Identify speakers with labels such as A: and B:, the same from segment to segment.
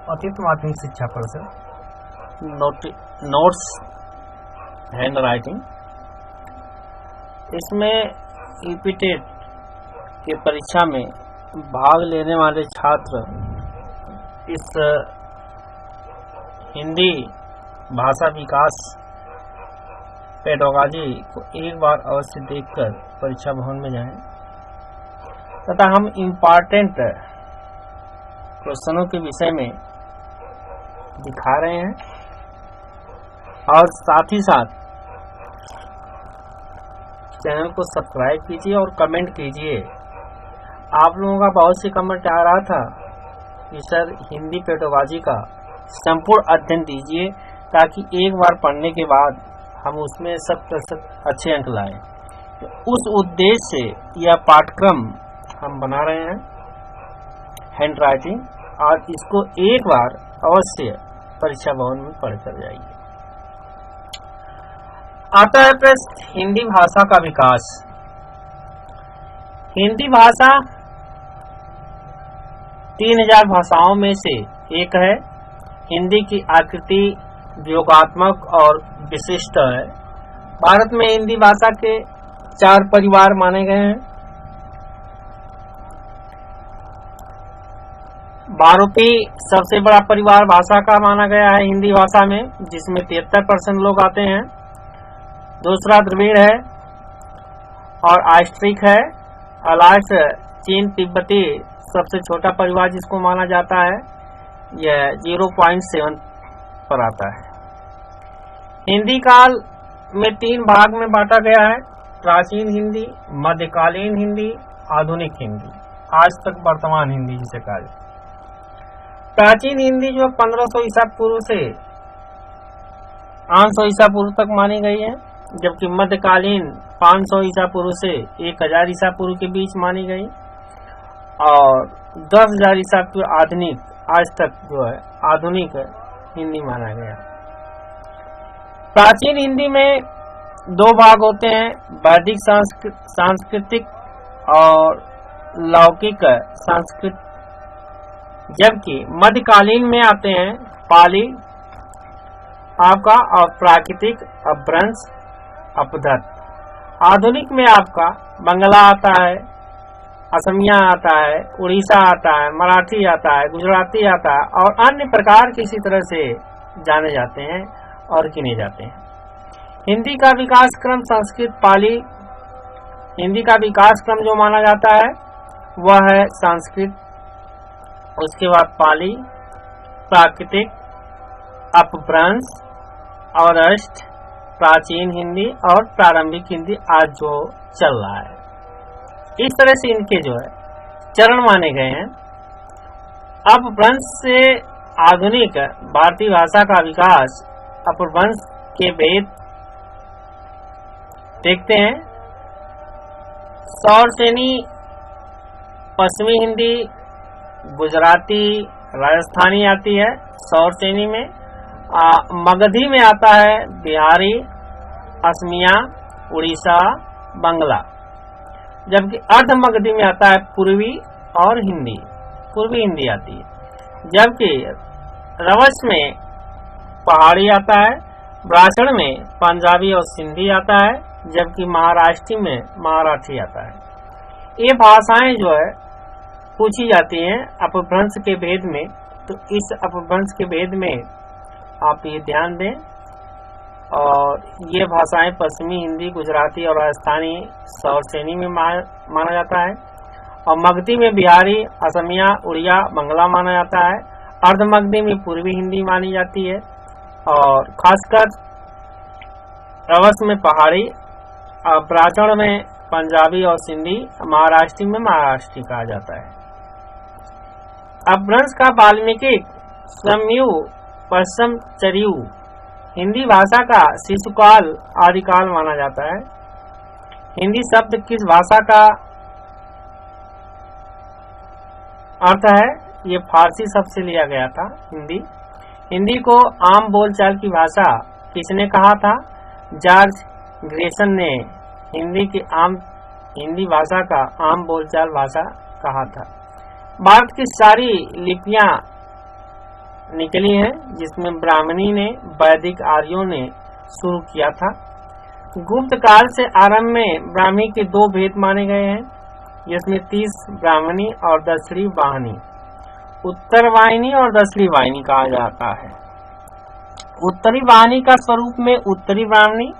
A: अतिरिक्त माध्यमिक शिक्षा परिषद
B: नोट्स हैंड राइटिंग, इसमें यूपीटेट की परीक्षा में भाग लेने वाले छात्र इस हिंदी भाषा विकास पेडागॉजी को एक बार अवश्य देखकर परीक्षा भवन में जाएं तथा हम इम्पॉर्टेंट क्वेश्चनों के विषय में दिखा रहे हैं और साथ ही साथ चैनल को सब्सक्राइब कीजिए और कमेंट कीजिए। आप लोगों का बहुत सी कमेंट आ रहा था कि सर हिंदी पेडागॉजी का संपूर्ण अध्ययन दीजिए ताकि एक बार पढ़ने के बाद हम उसमें 100% अच्छे अंक लाएं। तो उस उद्देश्य से यह पाठ्यक्रम हम बना रहे हैं हैंड राइटिंग, और इसको एक बार अवश्य परीक्षा भवन में पढ़ कर जाइए। आता है प्रश्न हिंदी भाषा का विकास। हिंदी भाषा 3000 भाषाओं में से एक है। हिंदी की आकृति व्योगात्मक और विशिष्ट है। भारत में हिंदी भाषा के 4 परिवार माने गए हैं। भारतीय सबसे बड़ा परिवार भाषा का माना गया है हिंदी भाषा में, जिसमें 73% लोग आते हैं। दूसरा द्रविड़ है और आस्ट्रिक है। अलास्ट चीन तिब्बती सबसे छोटा परिवार जिसको माना जाता है, यह 0.7 पर आता है। हिंदी काल में 3 भाग में बांटा गया है: प्राचीन हिंदी, मध्यकालीन हिंदी, आधुनिक हिंदी, आज तक वर्तमान हिंदी जिसे कहा जाए। प्राचीन हिंदी जो 1500 ईसा पूर्व से 800 ईसा पूर्व तक मानी गई है, जबकि मध्यकालीन 500 ईसा पूर्व से 1000 ईसा पूर्व के बीच मानी गई, और 10,000 ईसा पूर्व आधुनिक आज तक जो है आधुनिक हिंदी माना गया। प्राचीन हिंदी में 2 भाग होते हैं: वैदिक सांस्कृतिक और लौकिक संस्कृत, जबकि मध्यकालीन में आते हैं पाली आपका और प्राकृतिक, अपभ्रंश, अपदत्त। आधुनिक में आपका बंगला आता है, असमिया आता है, उड़ीसा आता है, मराठी आता है, गुजराती आता है और अन्य प्रकार किसी तरह से जाने जाते हैं और गिने जाते हैं। हिंदी का विकास क्रम संस्कृत पाली, हिंदी का विकास क्रम जो माना जाता है वह है संस्कृत, उसके बाद पाली, प्राकृतिक, अपभ्रंश, अवरष्ट, प्राचीन हिंदी और प्रारंभिक हिंदी आज जो चल रहा है। इस तरह से इनके जो है चरण माने गए हैं। अपभ्रंश से आधुनिक भारतीय भाषा का विकास, अपभ्रंश के भेद देखते हैं। सौरसेनी पश्चिमी हिंदी, गुजराती, राजस्थानी आती है सौरसेनी में। मगधी में आता है बिहारी, असमिया, उड़ीसा, बंगला, जबकि अर्ध मगधी में आता है पूर्वी और हिंदी, पूर्वी हिंदी आती है। जबकि रवस में पहाड़ी आता है, ब्राह्मण में पंजाबी और सिंधी आता है, जबकि महाराष्ट्री में मराठी आता है। ये भाषाएं जो है पूछी जाती हैं अपभ्रंश के भेद में, तो इस अपभ्रंश के भेद में आप ये ध्यान दें। और ये भाषाएं पश्चिमी हिंदी, गुजराती और राजस्थानी सौरसेनी में माना जाता है, और मगधी में बिहारी, असमिया, उड़िया, बंगला माना जाता है। अर्ध मगधी में पूर्वी हिंदी मानी जाती है, और खासकर रवस में पहाड़ी, ब्राह्मण में पंजाबी और सिंधी, महाराष्ट्री में महाराष्ट्री कहा जाता है। अपभ्रंश का वाल्मीकि समयु पश्चिम चरियु हिंदी भाषा का शिशुकाल आदिकाल माना जाता है। हिंदी शब्द किस भाषा का अर्थ है? ये फारसी शब्द से लिया गया था हिंदी। हिंदी को आम बोलचाल की भाषा किसने कहा था? जॉर्ज ग्रेसन ने हिंदी भाषा का आम बोलचाल भाषा कहा था। भारत की सारी लिपियां निकली हैं, जिसमें ब्राह्मणी ने वैदिक आर्यों ने शुरू किया था। गुप्त काल से आरंभ में ब्राह्मी के दो भेद माने गए हैं, जिसमें 30 ब्राह्मणी और दक्षिणी वाहिनी, उत्तर वाहिनी और दक्षिणी वाहिनी कहा जाता है। उत्तरी वाहिनी का स्वरूप में उत्तरी ब्राह्मणी,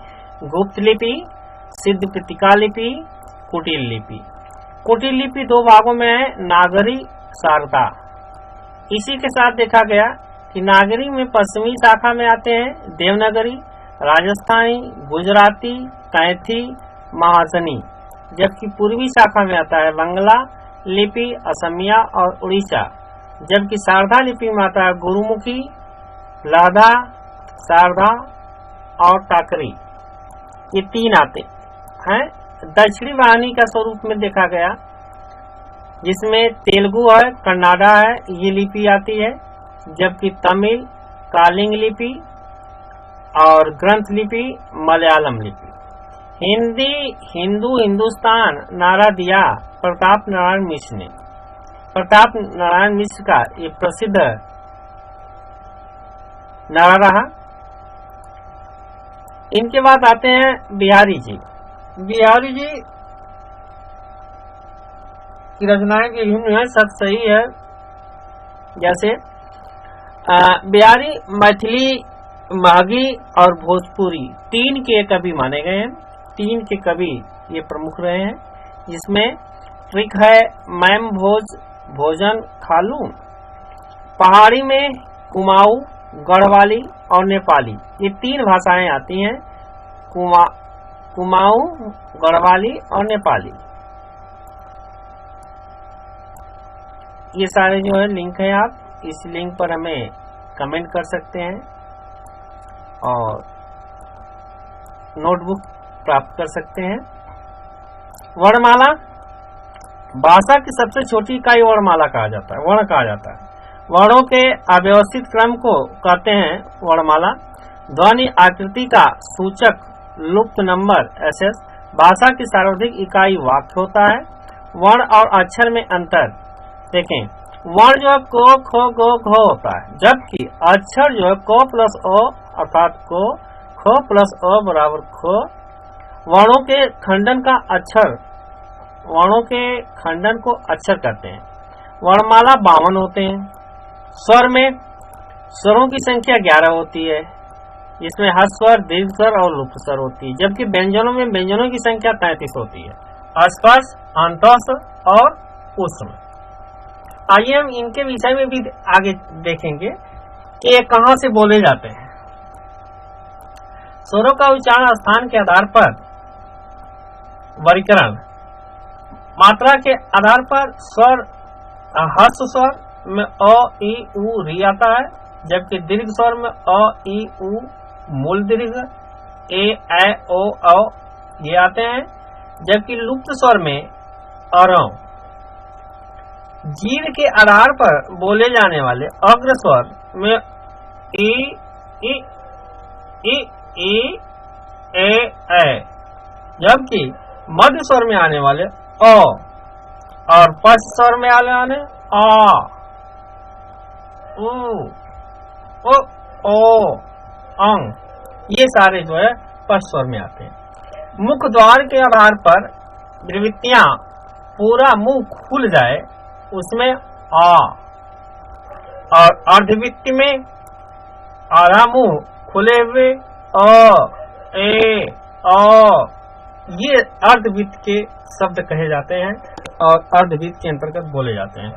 B: गुप्त लिपि, सिद्ध पृतिका लिपि, कुटिल लिपि। कुटिल लिपि दो भागों में है, नागरी, शारदा। इसी के साथ देखा गया कि नागरी में पश्चिमी शाखा में आते हैं देवनागरी, राजस्थानी, गुजराती, कैथी, महाजनी, जबकि पूर्वी शाखा में आता है बंगला लिपि, असमिया और उड़ीसा, जबकि शारदा लिपि में आता है गुरुमुखी, लाधा, शारदा और टाकरी। ये तीन आते हैं। दक्षिणी वाहिनी का स्वरूप में देखा गया, जिसमें तेलुगु है, कन्नाडा है, ये लिपि आती है, जबकि तमिल, कालिंग लिपि और ग्रंथ लिपि, मलयालम लिपि। हिंदी, हिंदू हिंदुस्तान नारा दिया प्रताप नारायण मिश्र ने। प्रताप नारायण मिश्र का ये प्रसिद्ध नारा रहा। इनके बाद आते हैं बिहारी जी। बिहारी जी की रचनाएं की भिन्न है, सब सही है। जैसे बिहारी मैथिली, माघी और भोजपुरी तीन के कवि माने गए हैं। तीन के कवि ये प्रमुख रहे हैं, जिसमें एक है मैम भोज, भोजन खालू। पहाड़ी में कुमाऊं, गढ़वाली और नेपाली, ये तीन भाषाएं आती हैं, कुमाऊं, गढ़वाली और नेपाली। ये सारे जो है लिंक है, आप इस लिंक पर हमें कमेंट कर सकते हैं और नोटबुक प्राप्त कर सकते हैं। वर्णमाला, भाषा की सबसे छोटी इकाई वर्णमाला कहा जाता है, वर्ण कहा जाता है। वर्णों के अव्यवस्थित क्रम को कहते हैं वर्णमाला। ध्वनि आकृति का सूचक लुप्त नंबर SS। भाषा की सर्वाधिक इकाई वाक्य होता है। वर्ण और अक्षर में अंतर देखें, वर्ण जो है को, खो, गो, घो होता है, जबकि अक्षर जो है को प्लस ओ अर्थात को, खो प्लस ओ बराबर खो। वर्णों के खंडन का अक्षर, वर्णों के खंडन को अक्षर कहते हैं। वर्णमाला 52 होते हैं। स्वर में स्वरों की संख्या 11 होती है, जिसमें हर्ष स्वर, दीर्घ स्वर और लुप्त स्वर होती है, जबकि व्यंजनों में व्यंजनों की संख्या 33 होती है, स्पर्श, अंतःस्थ और ऊष्म। आइए हम इनके विषय में भी आगे देखेंगे कि ये कहां से बोले जाते हैं। स्वरों का उच्चारण स्थान के आधार पर वर्गीकरण। मात्रा के आधार पर स्वर, हर्ष स्वर में अ, ई, उ, री आता है, जबकि दीर्घ स्वर में अ, ई, उ, मूल दीर्घ, ए, ऐ, ओ, औ ये आते हैं, जबकि लुप्त स्वर में अरौ। जीव के आधार पर बोले जाने वाले अग्र स्वर में ई, ई, ई, ई, ए, ऐ, जबकि मध्य स्वर में आने वाले अ और पश्च स्वर में आने वाले आ, उ, ओ, अंग, ये सारे जो है पश्च स्वर में आते हैं। मुख द्वार के आधार पर प्रवृत्तियां पूरा मुंह खुल जाए उसमें आ, और अर्धवृत्ति में आधा मुंह खुले हुए अ, ए, अ, ये अर्धवृत्त के शब्द कहे जाते हैं और अर्धवृत्त के अंतर्गत बोले जाते हैं।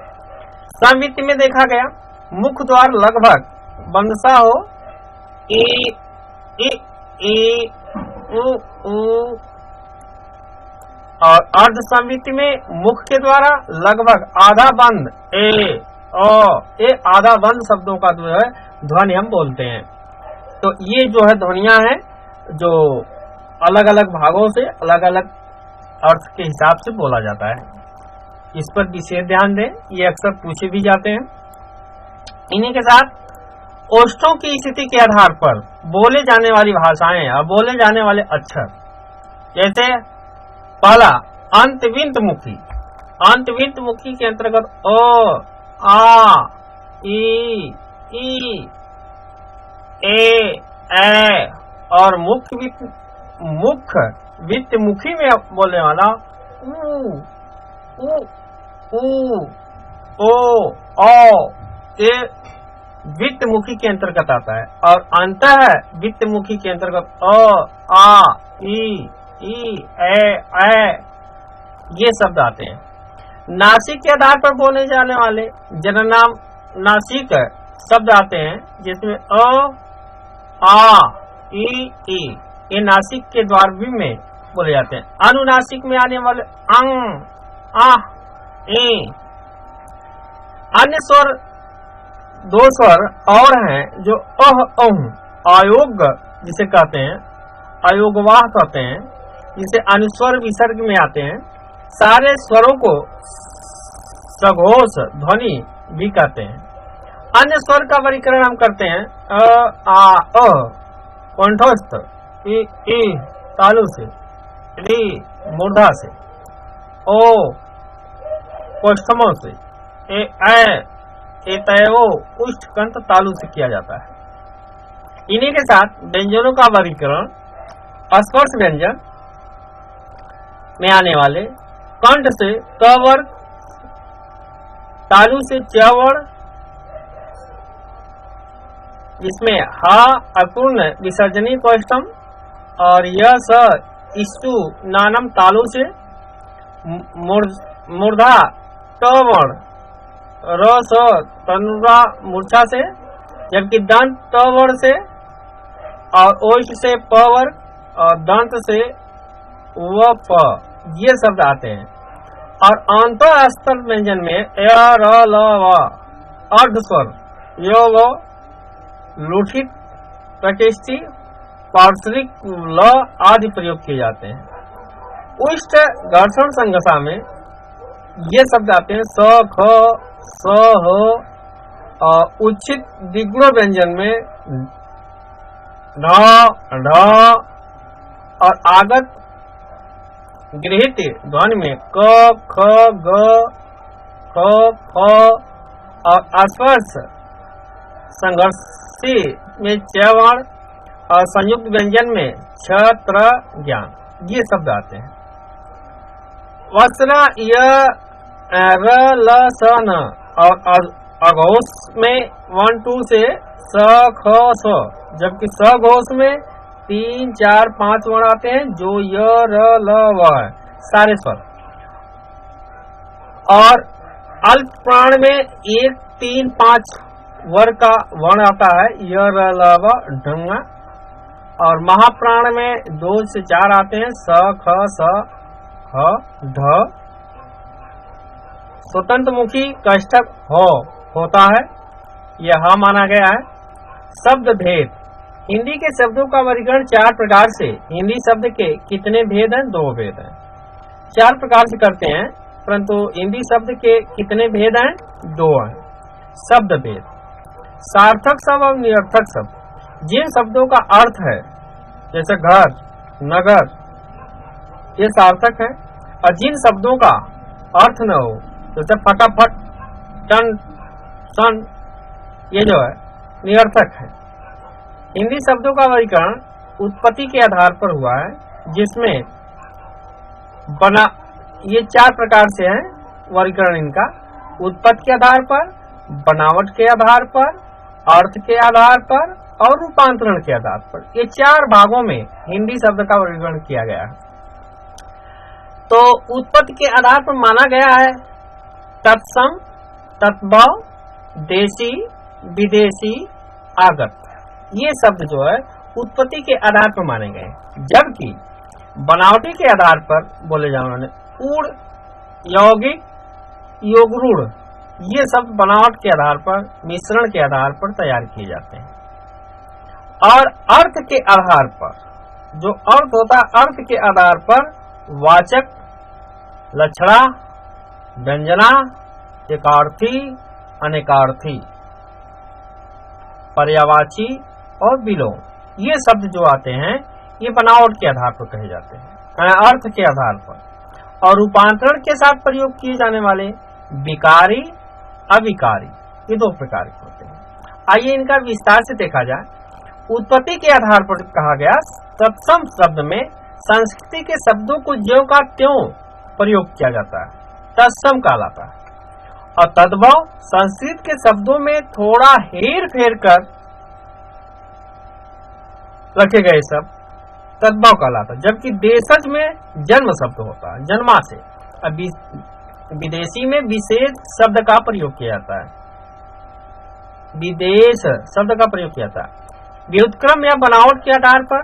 B: समवृत्ति में देखा गया मुख द्वार लगभग बंदसा हो, ए, ए, उ, और अर्ध समवृत्ति में मुख के द्वारा लगभग आधा बंद ए, आधा बंद शब्दों का जो है ध्वनि हम बोलते हैं। तो ये जो है ध्वनियां हैं जो अलग अलग भागों से अलग अलग अर्थ के हिसाब से बोला जाता है, इस पर विशेष ध्यान दें, ये अक्सर पूछे भी जाते हैं। इन्हीं के साथ ओष्ठों की स्थिति के आधार पर बोले जाने वाली भाषाएं और बोले जाने वाले अक्षर, जैसे पहला अंतविंत मुखी। अंतविंत मुखी के अंतर्गत ओ, आ, ई, ई, ए, और मुख्य वित्त मुखी में बोलने वाला ऊ, ओ, ये वित्त मुखी के अंतर्गत आता है। और अंतः वित्त मुखी के अंतर्गत अ, आ, ई, ए, ये शब्द आते हैं। नासिक के आधार पर बोले जाने वाले जननाम नासिक शब्द आते हैं, जिसमें अ, आ, ई, ये नासिक के द्वार भी में बोले जाते हैं। अनुनासिक में आने वाले अंग, आ, ए। अन्य स्वर दो स्वर और हैं जो अह, अयोग जिसे कहते हैं, अयोगवाह कहते हैं, जिसे अनुस्वर विसर्ग में आते हैं। सारे स्वरों को सघोष ध्वनि भी कहते हैं। अन्य स्वर का वर्गीकरण हम करते हैं अ, आ, कंठस्थ, ई, तालु से, री मूर्धा से, ओ कोष्ठमों से, ए तयो उष्ठकंठ तालु से किया जाता है। इन्हीं के साथ व्यंजनों का वर्गीकरण स्पर्श व्यंजन में आने वाले कंठ से क वर्ग, तालु से च वर्ण, जिसमें हा अपूर्ण विसर्जनी कोष्ठम और यह स इष्टु नानम तालु से, मूर्धा ट वर्ण, र स तनुरा मूर्छा से, जबकि दंत त वर्ण से और ओष्ठ से प वर्ग और दंत से व प, ये शब्द आते हैं। और अंतःस्तर व्यंजन में य, र, ल, व अर्ध स्वर यो, वो, लुठित, प्रतिष्ठी, पार्श्विक ल आदि प्रयोग किए जाते हैं। उष्ट घर्षण संघसा में ये शब्द आते हैं स, ख, स, ह। उच्चित द्विगुण व्यंजन में ढ, ढ और आगत गृहीत ध्वनि में क, ख, ग, ख, फ और स्पर्श संघर्षी में च वर्ण और संयुक्त व्यंजन में छ, त्र, ज्ञान, ये शब्द आते हैं। वस्त्र य, र, ल, स, न और अघोष में 1, 2 से स, ख, स, जबकि सघोष में 3, 4, 5 वर्ण आते हैं, जो य, र, ल, व सारे स्वर। और अल्प प्राण में 1, 3, 5 वर्ग का वर्ण आता है, य, र, ल, व, ढंगा। और महाप्राण में 2 से 4 आते हैं, स, ख, स, ह, ढ। स्वतंत्र मुखी कष्टक हो होता है, यह माना गया है। शब्द भेद, हिंदी के शब्दों का वर्गीकरण 4 प्रकार से। हिंदी शब्द के कितने भेद हैं? 2 भेद हैं। 4 प्रकार से करते हैं, परंतु हिंदी शब्द के कितने भेद हैं? 2 हैं। शब्द भेद, सार्थक शब्द और निरर्थक शब्द। जिन शब्दों का अर्थ है, जैसे घर, नगर, ये सार्थक है। और जिन शब्दों का अर्थ न हो, जैसे फटाफट, टन, सन, ये जो है निरर्थक है। हिंदी शब्दों का वर्गीकरण उत्पत्ति के आधार पर हुआ है, जिसमें ये 4 प्रकार से है वर्गीकरण इनका। उत्पत्ति के आधार पर, बनावट के आधार पर, अर्थ के आधार पर और रूपांतरण के आधार पर। ये 4 भागों में हिंदी शब्द का वर्गीकरण किया गया है। तो उत्पत्ति के आधार पर माना गया है तत्सम, तत्भव, देशी, विदेशी, आगत। ये शब्द जो है उत्पत्ति के आधार पर माने गए। जबकि बनावटी के आधार पर बोले जाने वाले ऊढ़, यौगिक, योगरूढ़, ये शब्द बनावट के आधार पर, मिश्रण के आधार पर तैयार किए जाते हैं। और अर्थ के आधार पर, जो अर्थ होता है, अर्थ के आधार पर वाचक, लक्षणा, व्यंजना, एकार्थी, अनेकार्थी, पर्यायवाची और विलोम, ये शब्द जो आते हैं, ये बनावट के आधार पर कहे जाते हैं, अर्थ के आधार पर। और रूपांतरण के साथ प्रयोग किए जाने वाले विकारी, अविकारी, ये 2 प्रकार के होते हैं। आइए इनका विस्तार से देखा जाए। उत्पत्ति के आधार पर कहा गया तत्सम शब्द में संस्कृति के शब्दों को ज्यों का त्यों प्रयोग किया जाता है, तत्सम कहलाता है। और तद्भव संस्कृत के शब्दों में थोड़ा हेर फेर कर रखे गए शब्द तद्भव कहलाता है, जबकि देशज में जन्म शब्द होता है, जन्मा से। अब विदेशी में विशेष शब्द का प्रयोग किया जाता है, विदेश शब्द का प्रयोग किया जाता है। व्युत्क्रम या बनावट के आधार पर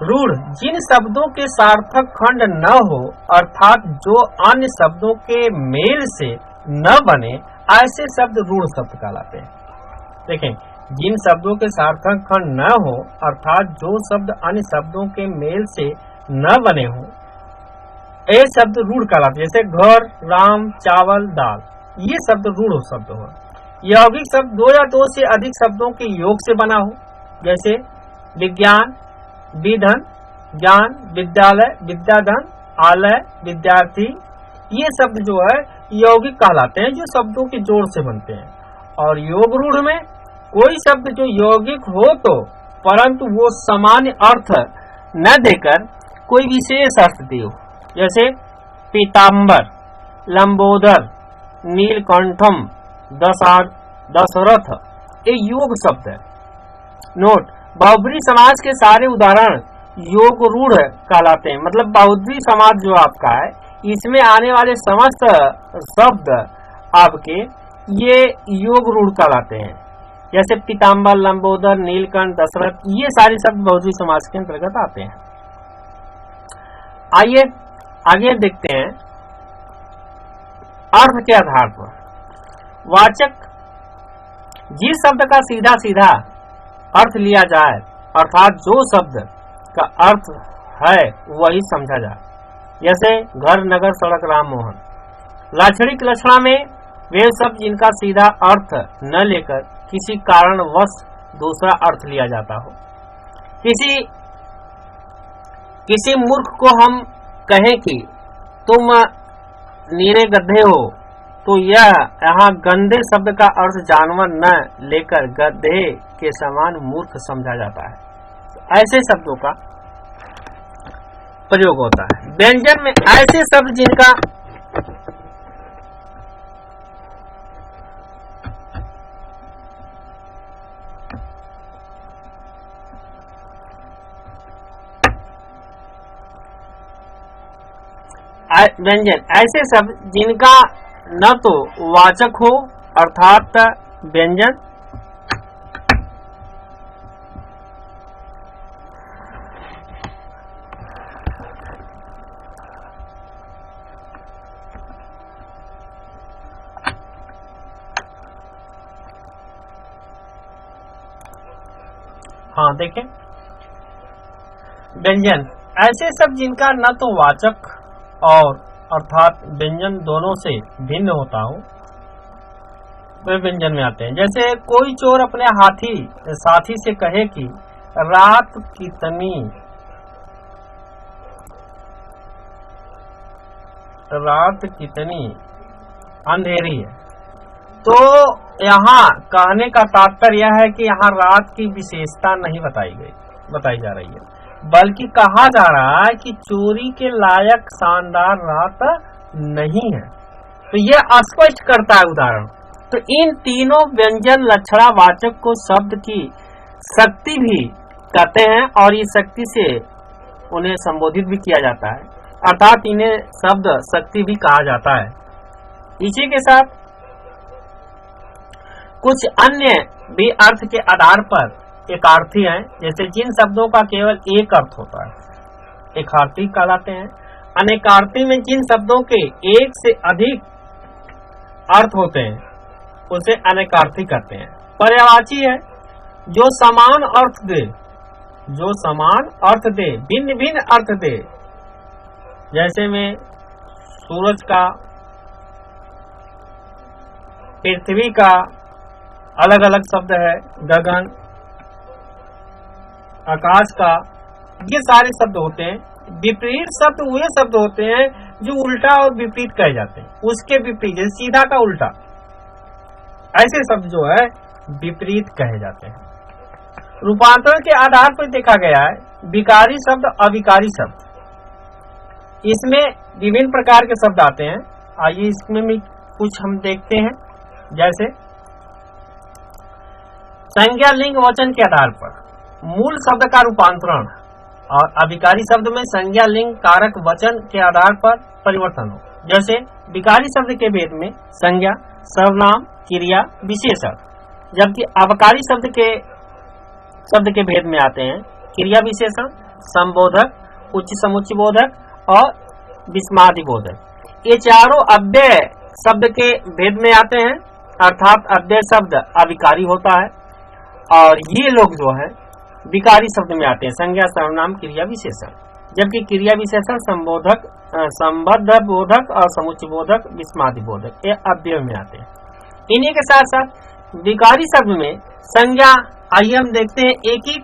B: रूढ़ जिन शब्दों के सार्थक खंड न हो, अर्थात जो अन्य शब्दों के मेल से न बने, ऐसे शब्द रूढ़ शब्द कहलाते हैं। देखें, जिन शब्दों के सार्थक खंड न हो, अर्थात जो शब्द अन्य शब्दों के मेल से न बने हो, ये शब्द रूढ़ कहलाते हैं। जैसे घर, राम, चावल, दाल, ये शब्द रूढ़ शब्द हो। यौगिक शब्द दो या दो से अधिक शब्दों के योग से बना हो, जैसे विज्ञान, विधन, ज्ञान, विद्यालय, विद्याधन, आलय, विद्यार्थी, ये शब्द जो है यौगिक कहलाते हैं, जो शब्दों के जोड़ से बनते हैं। और योग रूढ़ में कोई शब्द जो यौगिक हो तो, परंतु वो सामान्य अर्थ न देकर कोई विशेष अर्थ दे हो, जैसे पीताम्बर, लंबोदर, नीलकंठम, दशरथ, ये योग शब्द है। नोट, बहुब्री समाज के सारे उदाहरण योग रूढ़ कहलाते हैं। मतलब बहुब्री समाज जो आपका है, इसमें आने वाले समस्त शब्द आपके ये योग रूढ़ कहलाते हैं। जैसे पीताम्बर, लंबोदर, नीलकंठ, दशरथ, ये सारे शब्द बहुब्री समाज के अंतर्गत आते हैं। आइए आगे देखते हैं। अर्थ के आधार पर वाचक जिस शब्द का सीधा सीधा अर्थ लिया जाए, अर्थात जो शब्द का अर्थ है वही समझा जाए, जैसे घर, नगर, सड़क, राम, मोहन। लाक्षणिक लक्षणा में वे शब्द जिनका सीधा अर्थ न लेकर किसी कारणवश दूसरा अर्थ लिया जाता हो। किसी मूर्ख को हम कहें कि तुम नीरे गधे हो, तो यह यहाँ गंधे शब्द का अर्थ जानवर न लेकर गधे के समान मूर्ख समझा जाता है। ऐसे शब्दों का प्रयोग होता है। व्यंजन में ऐसे शब्द जिनका व्यंजन ऐसे शब्द जिनका न तो वाचक हो, अर्थात व्यंजन, हाँ देखें, व्यंजन ऐसे शब्द जिनका न तो वाचक और अर्थात व्यंजन दोनों से भिन्न होता हो, वे व्यंजन में आते हैं। जैसे कोई चोर अपने साथी से कहे कि रात कितनी अंधेरी है, तो यहाँ कहने का तात्पर्य यह है कि यहाँ रात की विशेषता नहीं बताई जा रही है, बल्कि कहा जा रहा है कि चोरी के लायक शानदार रात नहीं है। तो यह स्पष्ट करता है उदाहरण। तो इन तीनों व्यंजन लक्षणा वाचक को शब्द की शक्ति भी कहते हैं, और इस शक्ति से उन्हें संबोधित भी किया जाता है, अर्थात इन्हें शब्द शक्ति भी कहा जाता है। इसी के साथ कुछ अन्य भी अर्थ के आधार पर एकार्थी हैं, जैसे जिन शब्दों का केवल एक अर्थ होता है, एकार्थी कहलाते हैं। अनेकार्थी में जिन शब्दों के एक से अधिक अर्थ होते हैं, उसे अनेकार्थी कहते हैं। पर्यायवाची है, जो समान अर्थ दे, भिन्न भिन्न अर्थ दे। जैसे में सूरज का, पृथ्वी का अलग अलग शब्द है, गगन, आकाश का, ये सारे शब्द होते हैं। विपरीत शब्द वे शब्द होते हैं जो उल्टा और विपरीत कहे जाते हैं, उसके विपरीत, जैसे सीधा का उल्टा, ऐसे शब्द जो है विपरीत कहे जाते हैं। रूपांतरण के आधार पर देखा गया है विकारी शब्द, अविकारी शब्द, इसमें विभिन्न प्रकार के शब्द आते हैं। आइए इसमें भी कुछ हम देखते हैं। जैसे संज्ञा लिंग वचन के आधार पर मूल शब्द का रूपांतरण और अविकारी शब्द में संज्ञा लिंग कारक वचन के आधार पर परिवर्तन हो। जैसे विकारी शब्द के भेद में संज्ञा, सर्वनाम, क्रिया, विशेषण, जबकि अवकारी शब्द के भेद में आते हैं क्रिया विशेषण, संबोधक, उच्च समुच्चय बोधक और विस्मादि बोधक। ये चारों अव्यय शब्द के भेद में आते हैं, अर्थात अव्यय शब्द अविकारी होता है और ये लोग जो है विकारी शब्द में आते हैं, संज्ञा, सर्वनाम, क्रिया विशेषण, जबकि क्रिया विशेषण संबोधक, संबद्ध बोधक और समुच्चय बोधक, विस्मादि बोधक ये अव्यय में आते हैं। इन्हीं के साथ साथ विकारी शब्द में संज्ञा, आइए हम देखते हैं, एक ही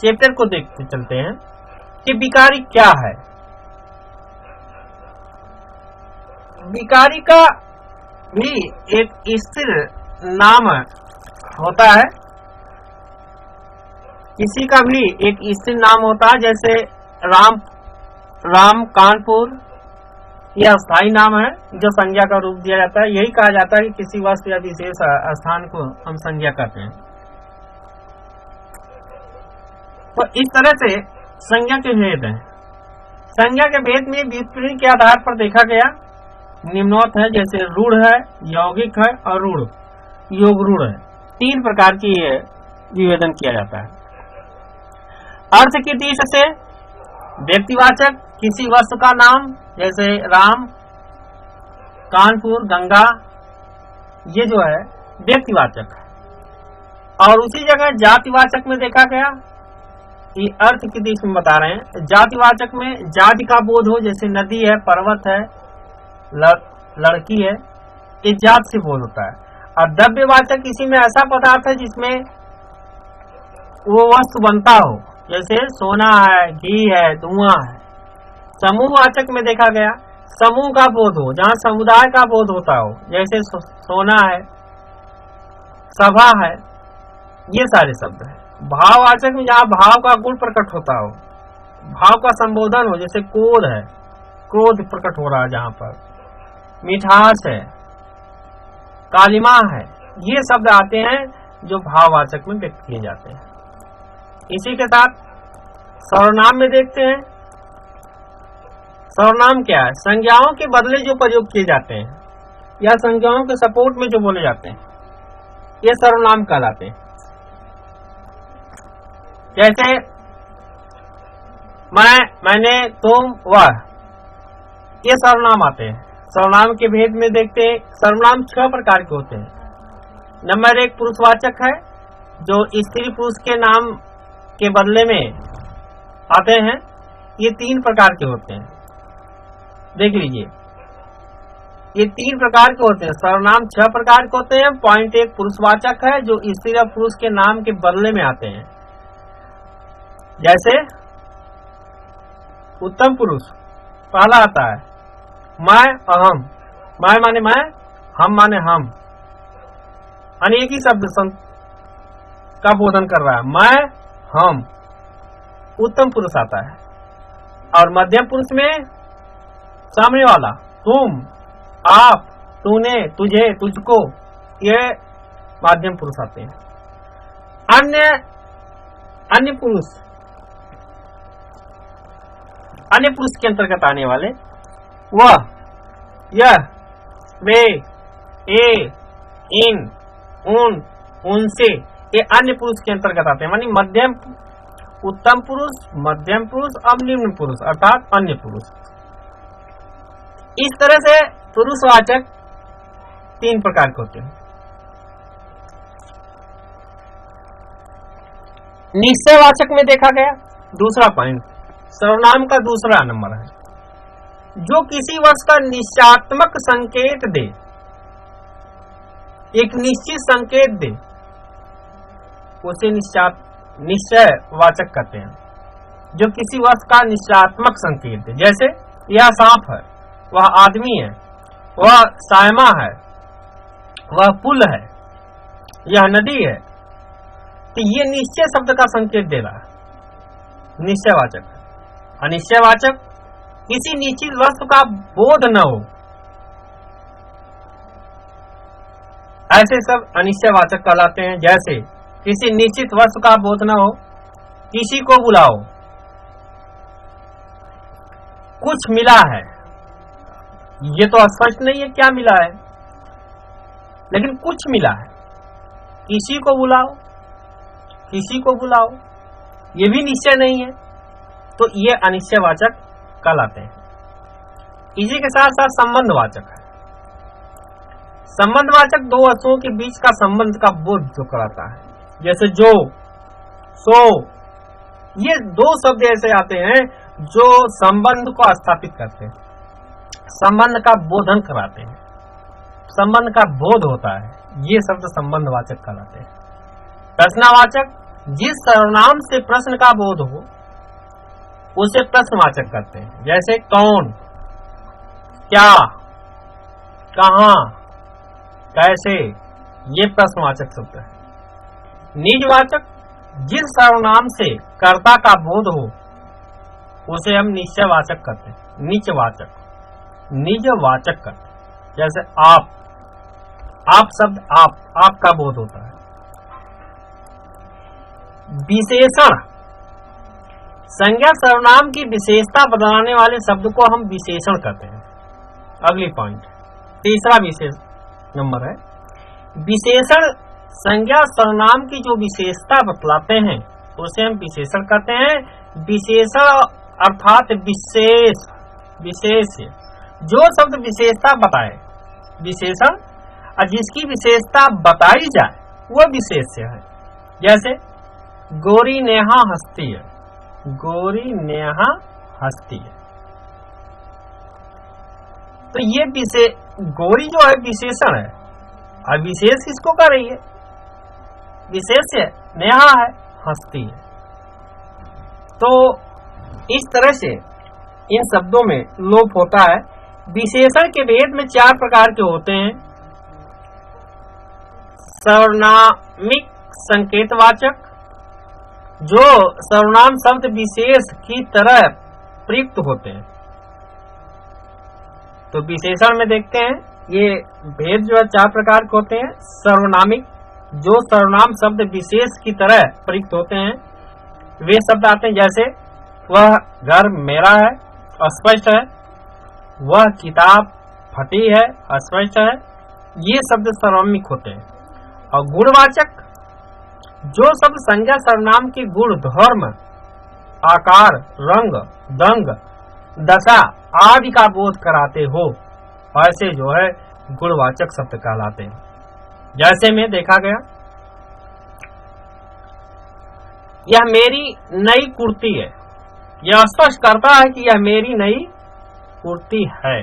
B: चैप्टर को देखते चलते हैं कि विकारी क्या है। विकारी का भी एक स्थिर नाम होता है, किसी का भी एक स्थिर नाम होता है। जैसे राम कानपुर, यह अस्थायी नाम है जो संज्ञा का रूप दिया जाता है। यही कहा जाता है कि किसी वस्तु या विशेष स्थान को हम संज्ञा कहते हैं। तो इस तरह से संज्ञा के भेद हैं। संज्ञा के भेद में व्युत्पत्ति के आधार पर देखा गया निम्नोक्त है, जैसे रूढ़ है, यौगिक है और रूढ़, योग रूढ़ है। 3 प्रकार की विभेदन किया जाता है। अर्थ की दृष्टि से व्यक्तिवाचक, किसी वस्तु का नाम, जैसे राम, कानपुर, गंगा, ये जो है व्यक्तिवाचक है। और उसी जगह जातिवाचक में देखा गया, ये अर्थ की दृष्टि में बता रहे हैं, जातिवाचक में जाति का बोध हो, जैसे नदी है, पर्वत है, लड़की है, ये जात से बोध होता है। और द्रव्यवाचक किसी में ऐसा पदार्थ है जिसमें वो वस्तु बनता हो, जैसे सोना है, घी है, धुआं है। समूहवाचक में देखा गया समूह का बोध हो, जहाँ समुदाय का बोध होता हो, जैसे सोना है, सभा है, ये सारे शब्द है। भाववाचक में जहाँ भाव का गुण प्रकट होता हो, भाव का संबोधन हो, जैसे क्रोध है, क्रोध प्रकट हो रहा है जहाँ पर, मिठास है, कालिमा है, ये शब्द आते हैं जो भाववाचक में व्यक्त किए जाते हैं। इसी के साथ सर्वनाम में देखते हैं। सर्वनाम क्या है? संज्ञाओं के बदले जो प्रयोग किए जाते हैं या संज्ञाओं के सपोर्ट में जो बोले जाते हैं, ये सर्वनाम कहलाते हैं। जैसे मैं, मैंने, तुम, वह, ये सर्वनाम आते हैं। सर्वनाम के भेद में देखते हैं, सर्वनाम 6 प्रकार के होते हैं। नंबर 1 पुरुषवाचक है, जो स्त्री पुरुष के नाम के बदले में आते हैं। ये 3 प्रकार के होते हैं, देख लीजिए, ये 3 प्रकार के होते हैं। सर्वनाम 6 प्रकार के होते हैं। पॉइंट 1 पुरुषवाचक है, जो स्त्री या पुरुष के नाम के बदले में आते हैं। जैसे उत्तम पुरुष पहला आता है मैं, अहम। मैं माने मैं, हम माने हम, अनेक ही शब्द का बोधन कर रहा है। मैं, हम, उत्तम पुरुष आता है। और मध्यम पुरुष में सामने वाला, तुम, आप, तूने, तुझे, तुझको, ये मध्यम पुरुष आते हैं। अन्य पुरुष के अंतर्गत आने वाले वह, यह, वे, ए, इन, उन, उनसे, ये अन्य पुरुष के अंतर्गत आते हैं। मानी मध्यम, उत्तम पुरुष, मध्यम पुरुष और निम्न पुरुष अर्थात अन्य पुरुष। इस तरह से पुरुषवाचक 3 प्रकार के होते हैं। निश्चयवाचक में देखा गया दूसरा पॉइंट, सर्वनाम का दूसरा नंबर है, जो किसी वस्तु का निश्चयात्मक संकेत दे, एक निश्चित संकेत दे, उसे निश्चयवाचक कहते हैं। जो किसी वस्तु का निश्चयात्मक संकेत दे, जैसे यह सांप है, वह आदमी है, वह सायमा है, वह पुल है, यह नदी है, तो ये निश्चय शब्द का संकेत दे रहा है, निश्चयवाचक। अनिश्चयवाचक किसी निश्चित वस्तु का बोध न हो, ऐसे सब अनिश्चयवाचक कहलाते हैं। जैसे किसी निश्चित वस्तु का बोध न हो, किसी को बुलाओ, कुछ मिला है, ये तो स्पष्ट नहीं है क्या मिला है, लेकिन कुछ मिला है। किसी को बुलाओ, किसी को बुलाओ, ये भी निश्चय नहीं है, तो ये अनिश्चयवाचक कहलाते हैं। इसी के साथ साथ संबंधवाचक है। संबंधवाचक दो वस्तुओं के बीच का संबंध का बोध जो कराता है, जैसे जो, सो, ये दो शब्द ऐसे आते हैं जो संबंध को स्थापित करते हैं, संबंध का बोधन कराते हैं, संबंध का बोध होता है, ये शब्द संबंधवाचक कहलाते हैं। प्रश्नवाचक, जिस सर्वनाम से प्रश्न का बोध हो उसे प्रश्नवाचक कहते हैं। जैसे कौन, क्या, कहां, कैसे, ये प्रश्नवाचक शब्द है। निजवाचक, जिस सर्वनाम से कर्ता का बोध हो उसे हम निश्चयवाचक कहते हैं। निजवाचक, निजवाचक कहते हैं। जैसे आप शब्द आपका बोध होता है। विशेषण, संज्ञा सर्वनाम की विशेषता बदलाने वाले शब्द को हम विशेषण कहते हैं। अगली पॉइंट, तीसरा विशेष नंबर है विशेषण। संज्ञा सर्वनाम की जो विशेषता बतलाते हैं उसे हम विशेषण कहते हैं। विशेषण अर्थात विशेष, विशेष जो शब्द विशेषता बताए, विशेषण, और जिसकी विशेषता बताई जाए वो विशेष्य है। जैसे गोरी नेहा हंसती है, गोरी नेहा हंसती है, तो ये गोरी जो है विशेषण है, और विशेष किसको कर रही है, विशेष है, नेहा है, हंसती है। तो इस तरह से इन शब्दों में लोप होता है। विशेषण के भेद में चार प्रकार के होते हैं। सर्वनामिक संकेतवाचक, जो सर्वनाम शब्द विशेष की तरह प्रयुक्त होते हैं। तो विशेषण में देखते हैं ये भेद जो है चार प्रकार के होते हैं। सर्वनामिक, जो सर्वनाम शब्द विशेष की तरह प्रयुक्त होते हैं, वे शब्द आते हैं जैसे वह घर मेरा है, अस्पष्ट है, वह किताब फटी है, अस्पष्ट है, ये शब्द सर्वनामिक होते हैं। और गुणवाचक, जो शब्द संज्ञा सर्वनाम के गुण, धर्म, आकार, रंग, दंग, दशा आदि का बोध कराते हो, ऐसे जो है गुणवाचक शब्द कहलाते हैं। जैसे में देखा गया, यह मेरी नई कुर्ती है, यह स्पष्ट करता है कि यह मेरी नई कुर्ती है।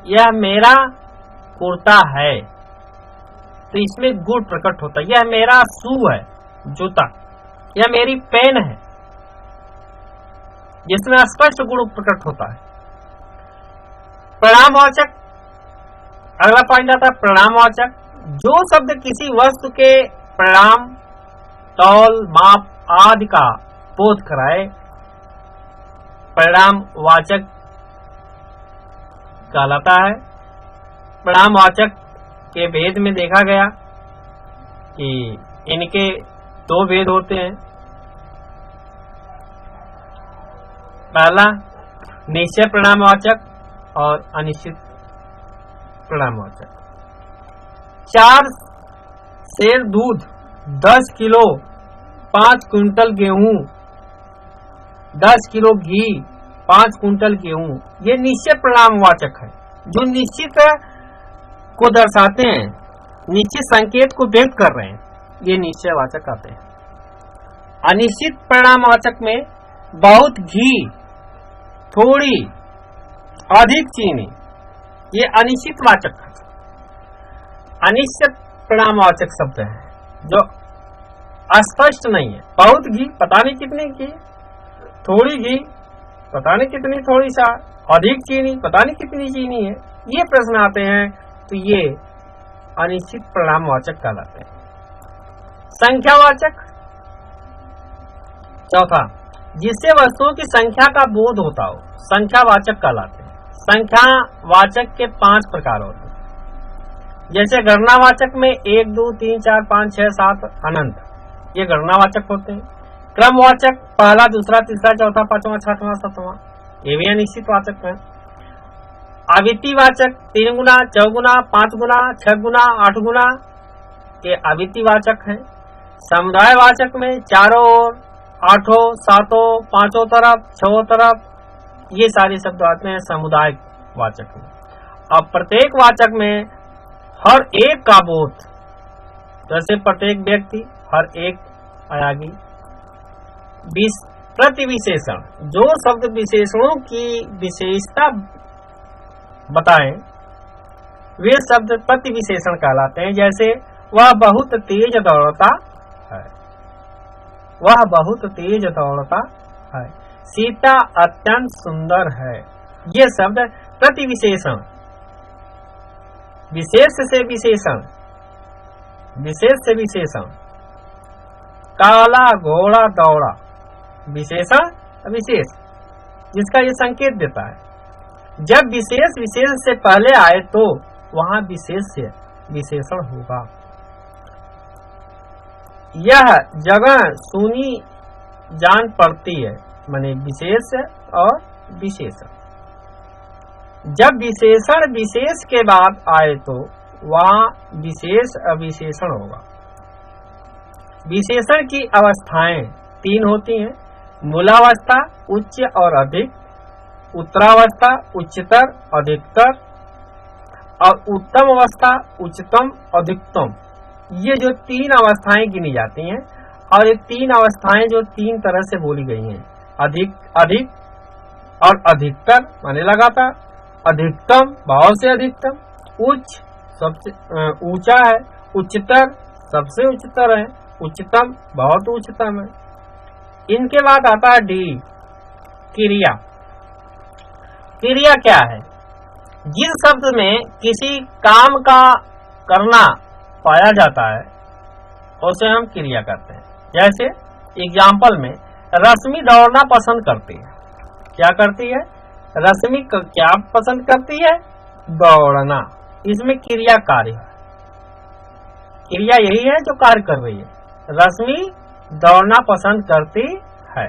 B: यह मेरा कुर्ता है, तो इसमें गुण प्रकट होता है। यह मेरा शू है, जूता, यह मेरी पेन है, जिसमें स्पष्ट गुण प्रकट होता है। परिणामवाचक, अगला पॉइंट आता है परिणामवाचक, जो शब्द किसी वस्तु के परिणाम, तौल, माप आदि का बोध कराए, परिणामवाचक कहलाता है। परिणामवाचक के भेद में देखा गया कि इनके दो भेद होते हैं। पहला निश्चय परिणामवाचक और अनिश्चित परिणामवाचक। 4 सेर दूध, 10 किलो, 5 क्विंटल गेहूं, 10 किलो घी, 5 क्विंटल गेहूं, ये निश्चय परिणामवाचक है, जो निश्चित को दर्शाते हैं, निश्चित संकेत को व्यक्त कर रहे हैं, ये निश्चयवाचक आते हैं। अनिश्चित परिणामवाचक में बहुत घी, थोड़ी, अधिक चीनी, ये अनिश्चित वाचक है। अनिश्चित परिणामवाचक शब्द है जो अस्पष्ट नहीं है। बहुत घी, पता नहीं कितने घी, थोड़ी घी, पता नहीं कितनी थोड़ी सा, अधिक चीनी, पता नहीं कितनी चीनी है, ये प्रश्न आते हैं, तो ये अनिश्चित परिणामवाचक कहलाते हैं। संख्यावाचक, चौथा, जिससे वस्तुओं की संख्या का बोध होता हो, संख्यावाचक कहलाते हैं। संख्यावाचक के 5 प्रकार होते हैं, जैसे गणनावाचक में 1 2 3 4 5 6 7 अनंत, ये गणनावाचक होते हैं। क्रमवाचक पहला दूसरा तीसरा चौथा पांचवा छठवां सातवां, ये भी अनिश्चित वाचक है। अवितिवाचक 3 गुना 4 गुना 5 गुना 6 गुना 8 गुना, ये अवितिवाचक है। समुदायवाचक में चारों ओर, आठों सातों पांचों तरफ छहों तरफ, ये सारे शब्द आते हैं समुदाय वाचक में। अब प्रत्येक वाचक में हर एक का बोध, जैसे प्रत्येक व्यक्ति, हर एक आयागी। प्रतिविशेषण, जो शब्द विशेषणों की विशेषता बताएं वे शब्द प्रतिविशेषण कहलाते हैं। जैसे वह बहुत तेज दौड़ता है, वह बहुत तेज दौड़ता है। सीता अत्यंत सुंदर है, ये शब्द प्रतिविशेषण। विशेष से विशेषण, विशेष से विशेषण। काला घोड़ा दौड़ा, विशेषण विशेष, जिसका ये संकेत देता है। जब विशेष विशेष से पहले आए तो वहां विशेष से विशेषण होगा। यह जगह सुनी जान पड़ती है, माने विशेष और विशेषण। जब विशेषण विशेष के बाद आए तो वहां विशेष अविशेषण होगा। विशेषण की अवस्थाएं 3 होती हैं, मूलावस्था उच्च और अधिक, उत्तरावस्था उच्चतर अधिकतर, और उत्तम अवस्था उच्चतम अधिकतम। ये जो 3 अवस्थाएं गिनी जाती हैं, और ये 3 अवस्थाएं जो 3 तरह से बोली गई हैं, अधिक, अधिक और अधिकतर माने लगातार, अधिकतम भाव से अधिकतम, उच्च सबसे ऊंचा है, उच्चतर सबसे उच्चतर है, उच्चतम बहुत उच्चतम है। इनके बाद आता है डी, क्रिया। क्रिया क्या है? जिस शब्द में किसी काम का करना पाया जाता है उसे हम क्रिया करते हैं। जैसे एग्जाम्पल में रश्मि दौड़ना पसंद करती है। क्या करती है? रश्मि क्या पसंद करती है? दौड़ना। इसमें क्रिया कार्य है, क्रिया यही है जो कार्य कर रही है। रश्मि दौड़ना पसंद करती है।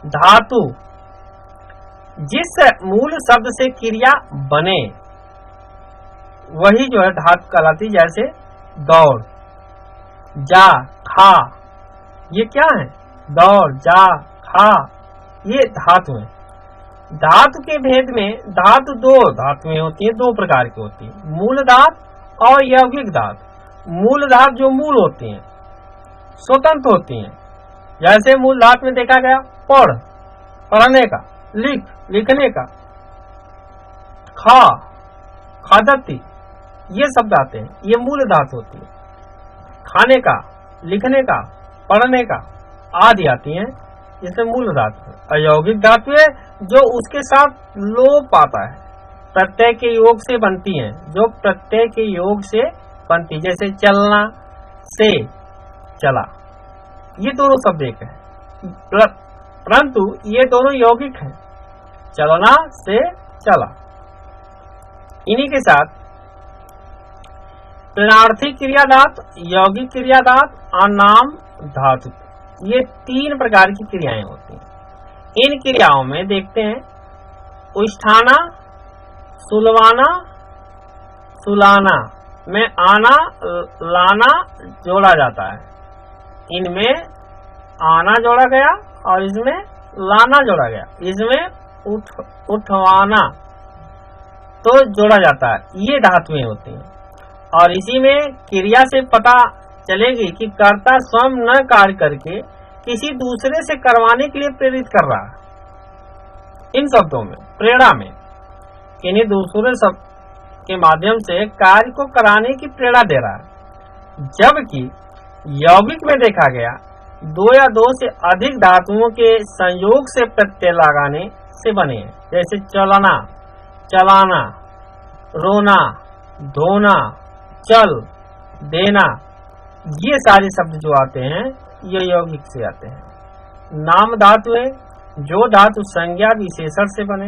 B: धातु, जिस मूल शब्द से क्रिया बने वही जो है धातु कहलाती। जैसे दौड़, जा, खा, ये क्या है? दौड़, जा, खा, ये धातु है। धातु के भेद में धातु 2 धातुएं होती है, 2 प्रकार की होती है, मूल धातु और यौगिक धातु। मूल धातु जो मूल होती हैं, स्वतंत्र होती हैं। जैसे मूल धातु में देखा गया पढ़, पढ़ने का, लिख, लिखने का, खा, खादती, ये शब्द आते हैं, ये मूल धातु होती है। खाने का, लिखने का, पढ़ने का आदि आती हैं, इसमें मूल धातु है। अयौगिक धातु है जो उसके साथ लोप आता है, प्रत्यय के योग से बनती हैं, जो प्रत्यय के योग से बनती, जैसे चलना से चला, ये दोनों शब्द एक है, परंतु ये दोनों यौगिक हैं। चलना से चला। इन्हीं के साथ प्रेरणार्थी क्रिया धातु, यौगिक क्रिया धातु और नाम धातु, ये 3 प्रकार की क्रियाएं होती हैं। इन क्रियाओं में देखते हैं उष्ठाना, सुलवाना, सुलाना में आना लाना जोड़ा जाता है। इनमें आना जोड़ा गया और इसमें लाना जोड़ा गया। इसमें उठवाना तो जोड़ा जाता है, ये धातुएं होती हैं। और इसी में क्रिया से पता चलेगी कि कर्ता स्वयं न कार्य करके किसी दूसरे से करवाने के लिए प्रेरित कर रहा है। इन शब्दों में प्रेरणा में किन्हीं दूसरे शब्द के माध्यम से कार्य को कराने की प्रेरणा दे रहा है। जबकि यौगिक में देखा गया 2 या 2 से अधिक धातुओं के संयोग से प्रत्यय लगाने से बने हैं। जैसे चलना, चलाना, रोना, धोना, चल, देना, ये सारे शब्द जो आते हैं ये यौगिक से आते हैं। नाम धातु है, जो धातु संज्ञा विशेषण से बने,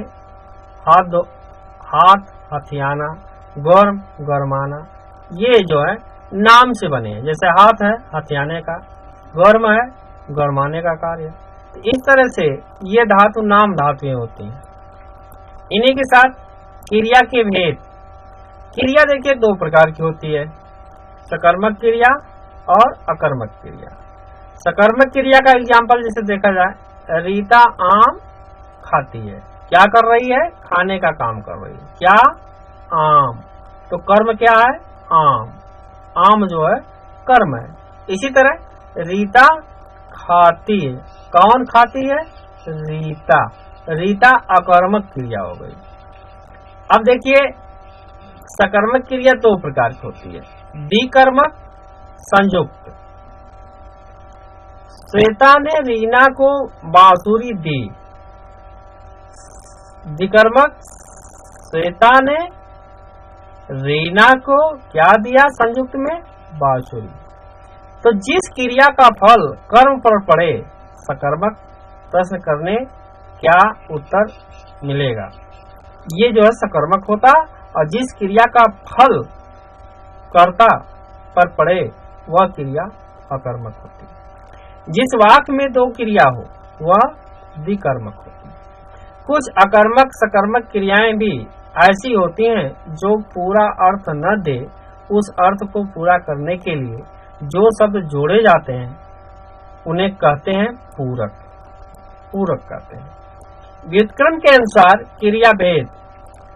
B: हाथ हथियाना, गौरम गौरमाना, ये जो है नाम से बने हैं। जैसे हाथ है हथियाने का, गौरम है गौरमाने का कार्य। तो इस तरह से ये धातु नाम धातुएं होती हैं। इन्हीं के साथ क्रिया के भेद। क्रिया देखिए दो प्रकार की होती है, सकर्मक क्रिया और अकर्मक क्रिया। सकर्मक क्रिया का एग्जाम्पल जैसे देखा जाए, रीता आम खाती है, क्या कर रही है? खाने का काम कर रही है। क्या? आम। तो कर्म क्या है? आम। आम जो है कर्म है। इसी तरह रीता खाती है, कौन खाती है? रीता। रीता अकर्मक क्रिया हो गई। अब देखिए सकर्मक क्रिया दो प्रकार की होती है, विकर्मक संयुक्त। श्वेता ने रीना को बांसुरी दी। विकर्मक, श्वेता ने रीना को क्या दिया? संयुक्त में बांसुरी। तो जिस क्रिया का फल कर्म पर पड़े, सकर्मक प्रश्न करने क्या उत्तर मिलेगा, ये जो है सकर्मक होता। और जिस क्रिया का फल कर्ता पर पड़े वह क्रिया अकर्मक होती है। जिस वाक्य में दो क्रिया हो वह विकर्मक होती है। कुछ अकर्मक सकर्मक क्रियाएं भी ऐसी होती हैं जो पूरा अर्थ न दे, उस अर्थ को पूरा करने के लिए जो शब्द जोड़े जाते हैं उन्हें कहते हैं पूरक। पूरक कहते हैं। व्युत्क्रम के अनुसार क्रिया भेद,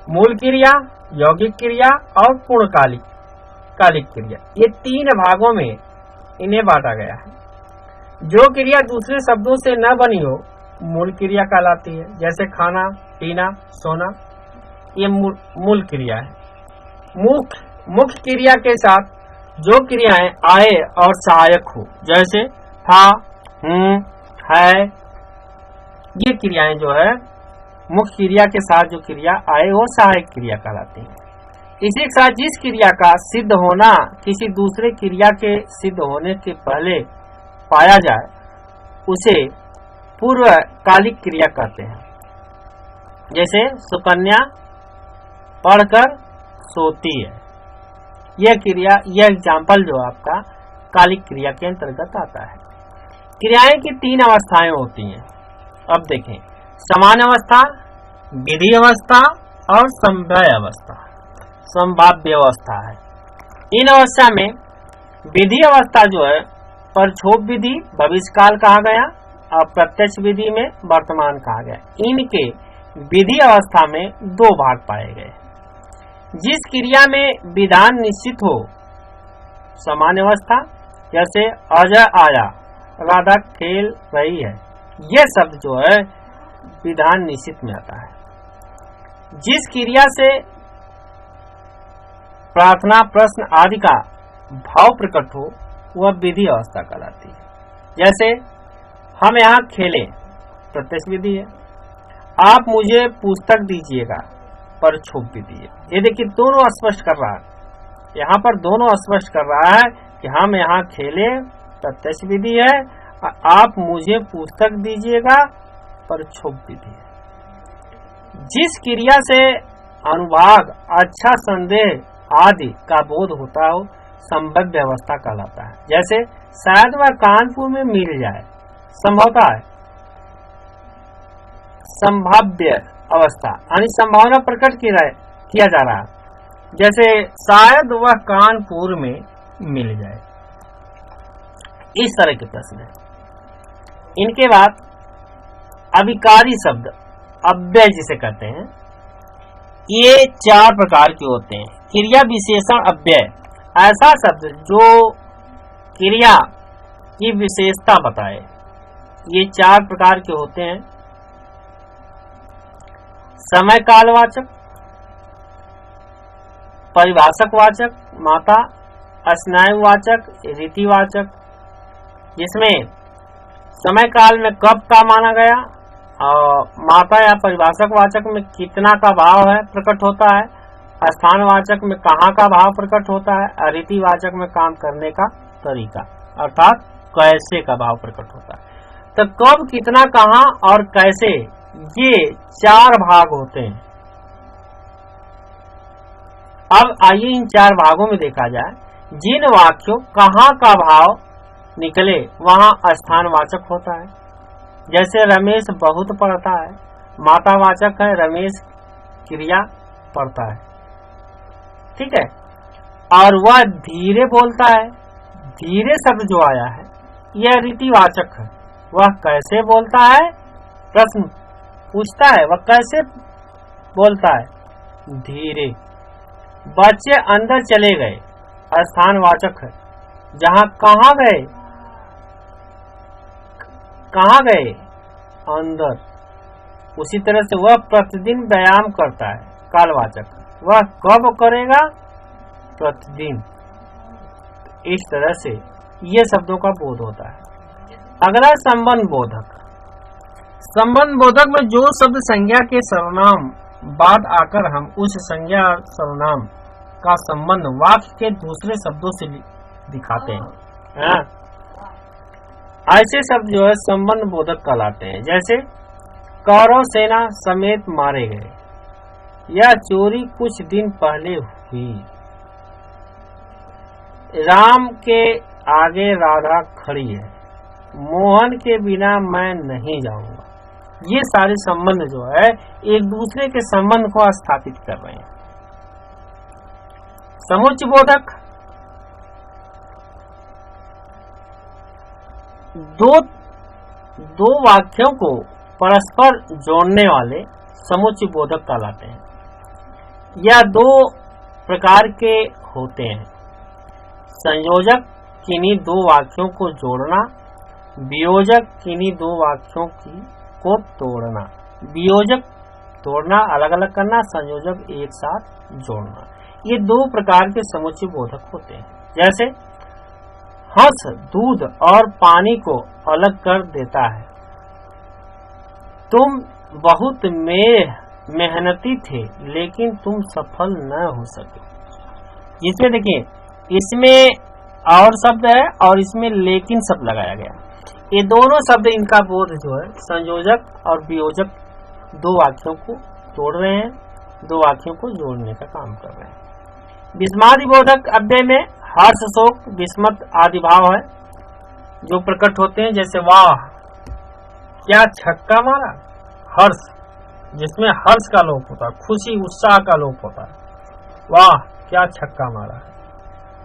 B: मूल क्रिया, यौगिक क्रिया और पूर्णकालिक कालिक क्रिया, ये तीन भागों में इन्हें बांटा गया है। जो क्रिया दूसरे शब्दों से न बनी हो मूल क्रिया कहलाती है। जैसे खाना, पीना, सोना, ये मूल क्रिया है। मुख्य क्रिया के साथ जो क्रियाएं आए और सहायक हो, जैसे था, हूं, है, ये क्रियाएं जो है मुख्य क्रिया के साथ जो क्रिया आए वो सहायक क्रिया कहलाती है। इसी के साथ जिस क्रिया का सिद्ध होना किसी दूसरे क्रिया के सिद्ध होने के पहले पाया जाए उसे पूर्वकालिक क्रिया कहते हैं। जैसे सुकन्या पढ़कर सोती है, यह क्रिया, यह एग्जाम्पल जो आपका कालिक क्रिया के अंतर्गत आता है। क्रियाएं की तीन अवस्थाएं होती हैं। अब देखें, समान अवस्था, विधि अवस्था और संभव्य अवस्था, संभाव्य अवस्था है। इन अवस्था में विधि अवस्था जो है परछोप विधि भविष्यकाल कहा गया और प्रत्यक्ष विधि में वर्तमान कहा गया। इनके विधि अवस्था में दो भाग पाए गए। जिस क्रिया में विधान निश्चित हो, सामान्य अवस्था, जैसे अजय आया, राधा खेल रही है, यह शब्द जो है विधान निश्चित में आता है। जिस क्रिया से प्रार्थना, प्रश्न आदि का भाव प्रकट हो वह विधि अवस्था कहलाती है। जैसे हम यहाँ खेले, प्रत्यक्ष विधि है। आप मुझे पुस्तक दीजिएगा, परछोप विधि है। ये देखिए दोनों स्पष्ट कर रहा है, यहाँ पर दोनों स्पष्ट कर रहा है कि हम यहाँ खेले, प्रत्यक्ष विधि है, आप मुझे पुस्तक दीजिएगा, परछोप विधि है। जिस क्रिया से अनुभाग, अच्छा, संदेह आदि का बोध होता हो संभाव्य अवस्था कहलाता है। जैसे शायद वह कानपुर में मिल जाए, संभवता है, संभाव्य अवस्था यानी संभावना प्रकट किया जा रहा है। जैसे शायद वह कानपुर में मिल जाए, इस तरह के प्रश्न है। इनके बाद अभिकारी शब्द, अव्यय जिसे कहते हैं, ये चार प्रकार के होते हैं। क्रिया विशेषण अव्यय, ऐसा शब्द जो क्रिया की विशेषता बताए, ये चार प्रकार के होते हैं। समय कालवाचक, परिभाषकवाचक, माता, स्नायुवाचक, रीतिवाचक, जिसमें समय काल में कब का माना गया और माता या परिभाषक वाचक में कितना का भाव है प्रकट होता है। स्थानवाचक में कहाँ का भाव प्रकट होता है, अरीतिवाचक में काम करने का तरीका अर्थात कैसे का भाव प्रकट होता है। तो कब, कितना, कहाँ और कैसे, ये 4 भाग होते हैं। अब आइए इन 4 भागों में देखा जाए। जिन वाक्यों कहाँ का भाव निकले वहां स्थानवाचक होता है। जैसे रमेश बहुत पढ़ता है, मातावाचक है, रमेश क्रिया पढ़ता है, ठीक है। और वह धीरे बोलता है, धीरे शब्द जो आया है यह रीतिवाचक है। वह कैसे बोलता है, प्रश्न पूछता है, वह कैसे बोलता है, धीरे। बच्चे अंदर चले गए, स्थानवाचक है। जहां कहाँ गए, कहाँ गए, अंदर। उसी तरह से वह प्रतिदिन व्यायाम करता है, कालवाचक। वह कब करेगा, प्रतिदिन। इस तरह से ये शब्दों का बोध होता है। अगला संबंध बोधक। संबंध बोधक में जो शब्द संज्ञा के सर्वनाम बाद आकर हम उस संज्ञा सर्वनाम का संबंध वाक्य के दूसरे शब्दों से दिखाते हैं, ऐसे शब्द जो है संबंध बोधक कहलाते हैं। जैसे कौरव सेना समेत मारे गए, यह चोरी कुछ दिन पहले हुई, राम के आगे राधा खड़ी है, मोहन के बिना मैं नहीं जाऊंगा। ये सारे संबंध जो है एक दूसरे के संबंध को स्थापित कर रहे हैं। समुच्चय बोधक दो वाक्यों को परस्पर जोड़ने वाले समुच्चय बोधक कहलाते हैं। यह 2 प्रकार के होते हैं। संयोजक किन्हीं 2 वाक्यों को जोड़ना, वियोजक किन्हीं 2 वाक्यों को तोड़ना। वियोजक तोड़ना, अलग अलग करना, संयोजक एक साथ जोड़ना। ये 2 प्रकार के समुच्चय बोधक होते हैं। जैसे हंस दूध और पानी को अलग कर देता है, तुम बहुत मेहनती थे लेकिन तुम सफल न हो सके। इसमें देखिए, इसमें और शब्द है और इसमें लेकिन शब्द लगाया गया। ये दोनों शब्द, इनका बोध जो है संयोजक और वियोजक 2 वाक्यों को तोड़ रहे हैं, 2 वाक्यों को जोड़ने का काम कर रहे हैं। विस्मादि बोधक अव्यय में हर्ष, शोक, विस्मत आदि भाव है जो प्रकट होते हैं। जैसे वाह क्या छक्का मारा, हर्ष जिसमें हर्ष का लोप होता है, खुशी उत्साह का लोप होता है। वाह क्या छक्का मारा है,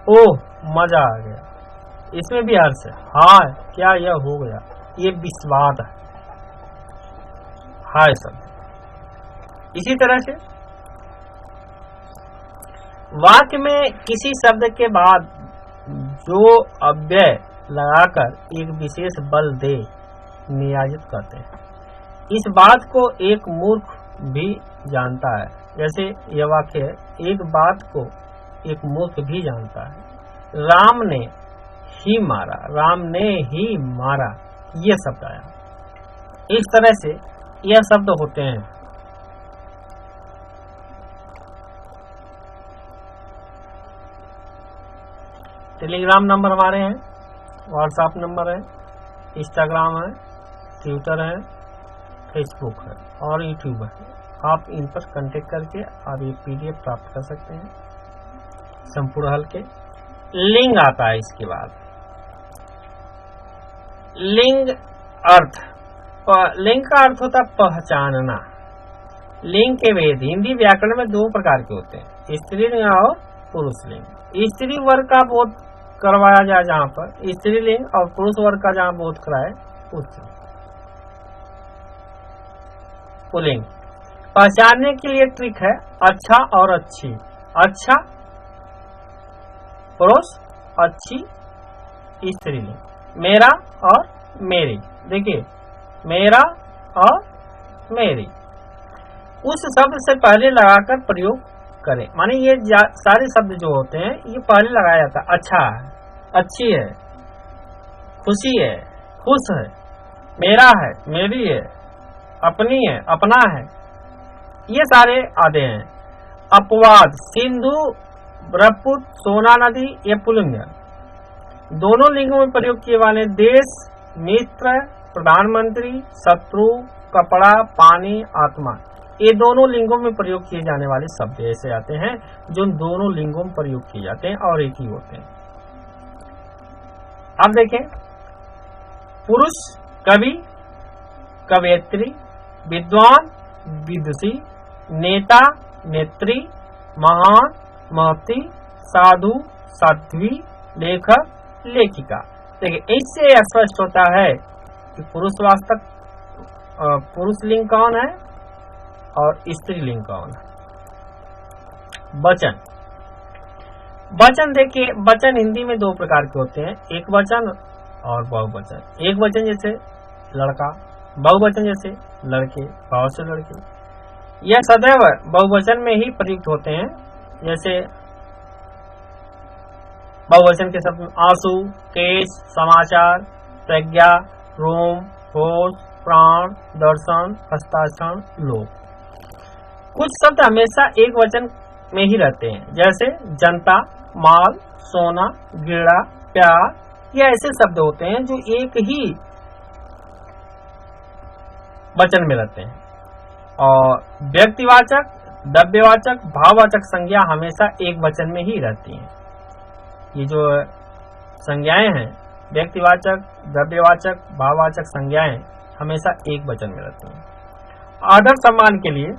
B: ओह मजा आ गया, इसमें भी हर्ष है। हाय क्या यह हो गया, ये विस्वाद है, हाय शब्द। इसी तरह से वाक्य में किसी शब्द के बाद जो अव्यय लगाकर एक विशेष बल दे नियोजित करते हैं। इस बात को एक मूर्ख भी जानता है। जैसे यह वाक्य है, एक बात को एक मूर्ख भी जानता है। राम ने ही मारा, राम ने ही मारा, ये शब्द आया। इस तरह से यह शब्द होते हैं। टेलीग्राम नंबर हमारे हैं, व्हाट्सएप नंबर है, इंस्टाग्राम है, ट्विटर है, फेसबुक है और यूट्यूब है। आप इन पर कांटेक्ट करके आप ये पीडीएफ प्राप्त कर सकते हैं संपूर्ण हल के। लिंग आता है इसके बाद। लिंग अर्थ, लिंग का अर्थ होता है पहचानना। लिंग के भेद हिंदी व्याकरण में 2 प्रकार के होते हैं, स्त्रीलिंग और पुरुष लिंग। स्त्री वर्ग का बोध करवाया जाए जहाँ पर स्त्रीलिंग, और पुरुष वर्ग का जहाँ बोध कराए पुल्लिंग। पहचानने के लिए ट्रिक है अच्छा और अच्छी। अच्छा पुरुष, अच्छी स्त्रीलिंग। मेरा और मेरी, देखिए मेरा और मेरी उस शब्द से पहले लगाकर प्रयोग करें। माने ये सारे शब्द जो होते हैं ये पहले लगाया जाता है। अच्छा है, अच्छी है, खुशी है, खुश है, मेरा है, मेरी है, अपनी है, अपना है, ये सारे आते हैं। अपवाद सिंधु, ब्रह्मपुत्र, सोना नदी, ये पुल्लिंग है। दोनों लिंगों में प्रयोग किए वाले देश, मित्र, प्रधानमंत्री, शत्रु, कपड़ा, पानी, आत्मा, ये दोनों लिंगों में प्रयोग किए जाने वाले शब्द ऐसे आते हैं जो दोनों लिंगों में प्रयोग किए जाते हैं और एक ही होते हैं। अब देखें, पुरुष कवि, कवयित्री, विद्वान, विदुषी, नेता, नेत्री, महान, महती, साधु, साध्वी, लेखक, लेखिका। देखिए, इससे स्पष्ट होता है कि पुरुषवाचक पुरुष लिंग कौन है और स्त्री लिंग कौन है। वचन, वचन देखिए, वचन हिंदी में दो प्रकार के होते हैं, एक वचन और बहुवचन। एक वचन जैसे लड़का, बहुवचन जैसे लड़के, बहुत से लड़के। यह सदैव बहुवचन में ही प्रयुक्त होते हैं। जैसे बहुवचन के शब्द आंसू, केश, समाचार, प्रज्ञा, रोम, होश, प्राण, दर्शन, हस्ताक्षर, लोक। कुछ शब्द हमेशा एक वचन में ही रहते हैं, जैसे जनता, माल, सोना, गिड़ा, प्यार, ये ऐसे शब्द होते हैं जो एक ही वचन में रहते हैं। और व्यक्तिवाचक, द्रव्यवाचक, भाववाचक संज्ञा हमेशा एक वचन में ही रहती हैं। ये जो संज्ञाएं हैं, व्यक्तिवाचक, द्रव्यवाचक, भाववाचक संज्ञाएं हमेशा एक वचन में रहती हैं। आदर सम्मान के लिए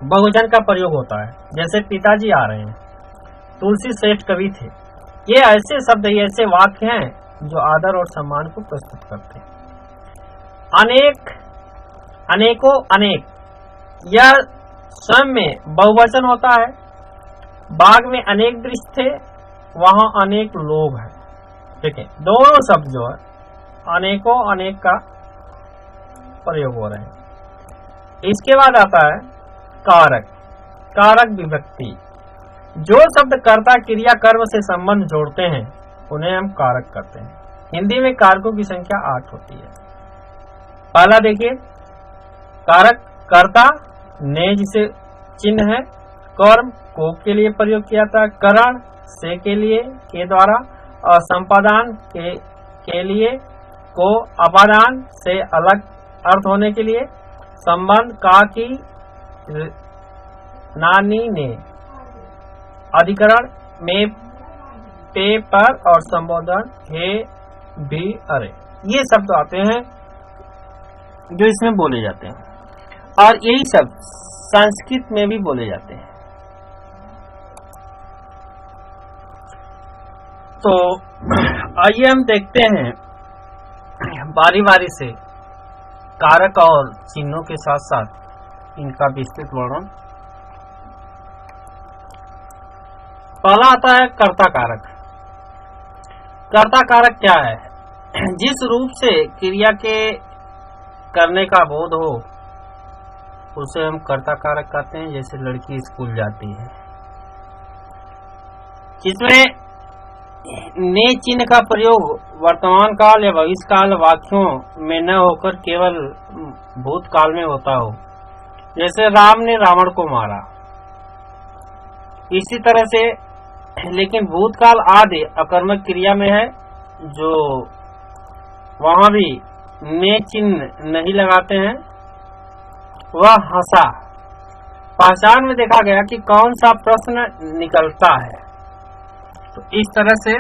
B: बहुवचन का प्रयोग होता है, जैसे पिताजी आ रहे हैं, तुलसी श्रेष्ठ कवि थे। ये ऐसे शब्द, ये ऐसे वाक्य हैं जो आदर और सम्मान को प्रस्तुत करते हैं। अनेक, अनेकों, अनेक, यह स्वयं में बहुवचन होता है। बाग में अनेक वृक्ष थे, वहां अनेक लोग हैं। ठीक है, दोनों शब्द जो है अनेकों, अनेक का प्रयोग हो रहे हैं। इसके बाद आता है कारक, कारक विभक्ति। जो शब्द कर्ता, क्रिया, कर्म से संबंध जोड़ते हैं उन्हें हम कारक करते हैं। हिंदी में कारकों की संख्या 8 होती है। पहला देखिए, कारक कर्ता, ने जिसे चिन्ह है, कर्म को के लिए प्रयोग किया था, करण से के लिए, के द्वारा, और संपादन के लिए, को अपादान से अलग अर्थ होने के लिए, संबंध का की, नानी ने, अधिकरण में, पे पर, और संबोधन हे, भी, अरे, ये शब्द आते हैं जो इसमें बोले जाते हैं। और यही शब्द संस्कृत में भी बोले जाते हैं। तो आइए हम देखते हैं बारी बारी से कारक और चिन्हों के साथ साथ इनका विस्तृत वर्णन। पहला आता है कर्ता कारक। कर्ता कारक क्या है? जिस रूप से क्रिया के करने का बोध हो उसे हम कर्ता कारक कहते हैं। जैसे लड़की स्कूल जाती है, जिसमें ने चिन्ह का प्रयोग वर्तमान काल या भविष्य काल वाक्यों में न होकर केवल भूतकाल में होता हो। जैसे राम ने रावण को मारा, इसी तरह से, लेकिन भूतकाल आदि अकर्मक क्रिया में है जो वहां भी ने चिन्ह नहीं लगाते हैं। वह हंसा। पहचान में देखा गया कि कौन सा प्रश्न निकलता है, तो इस तरह से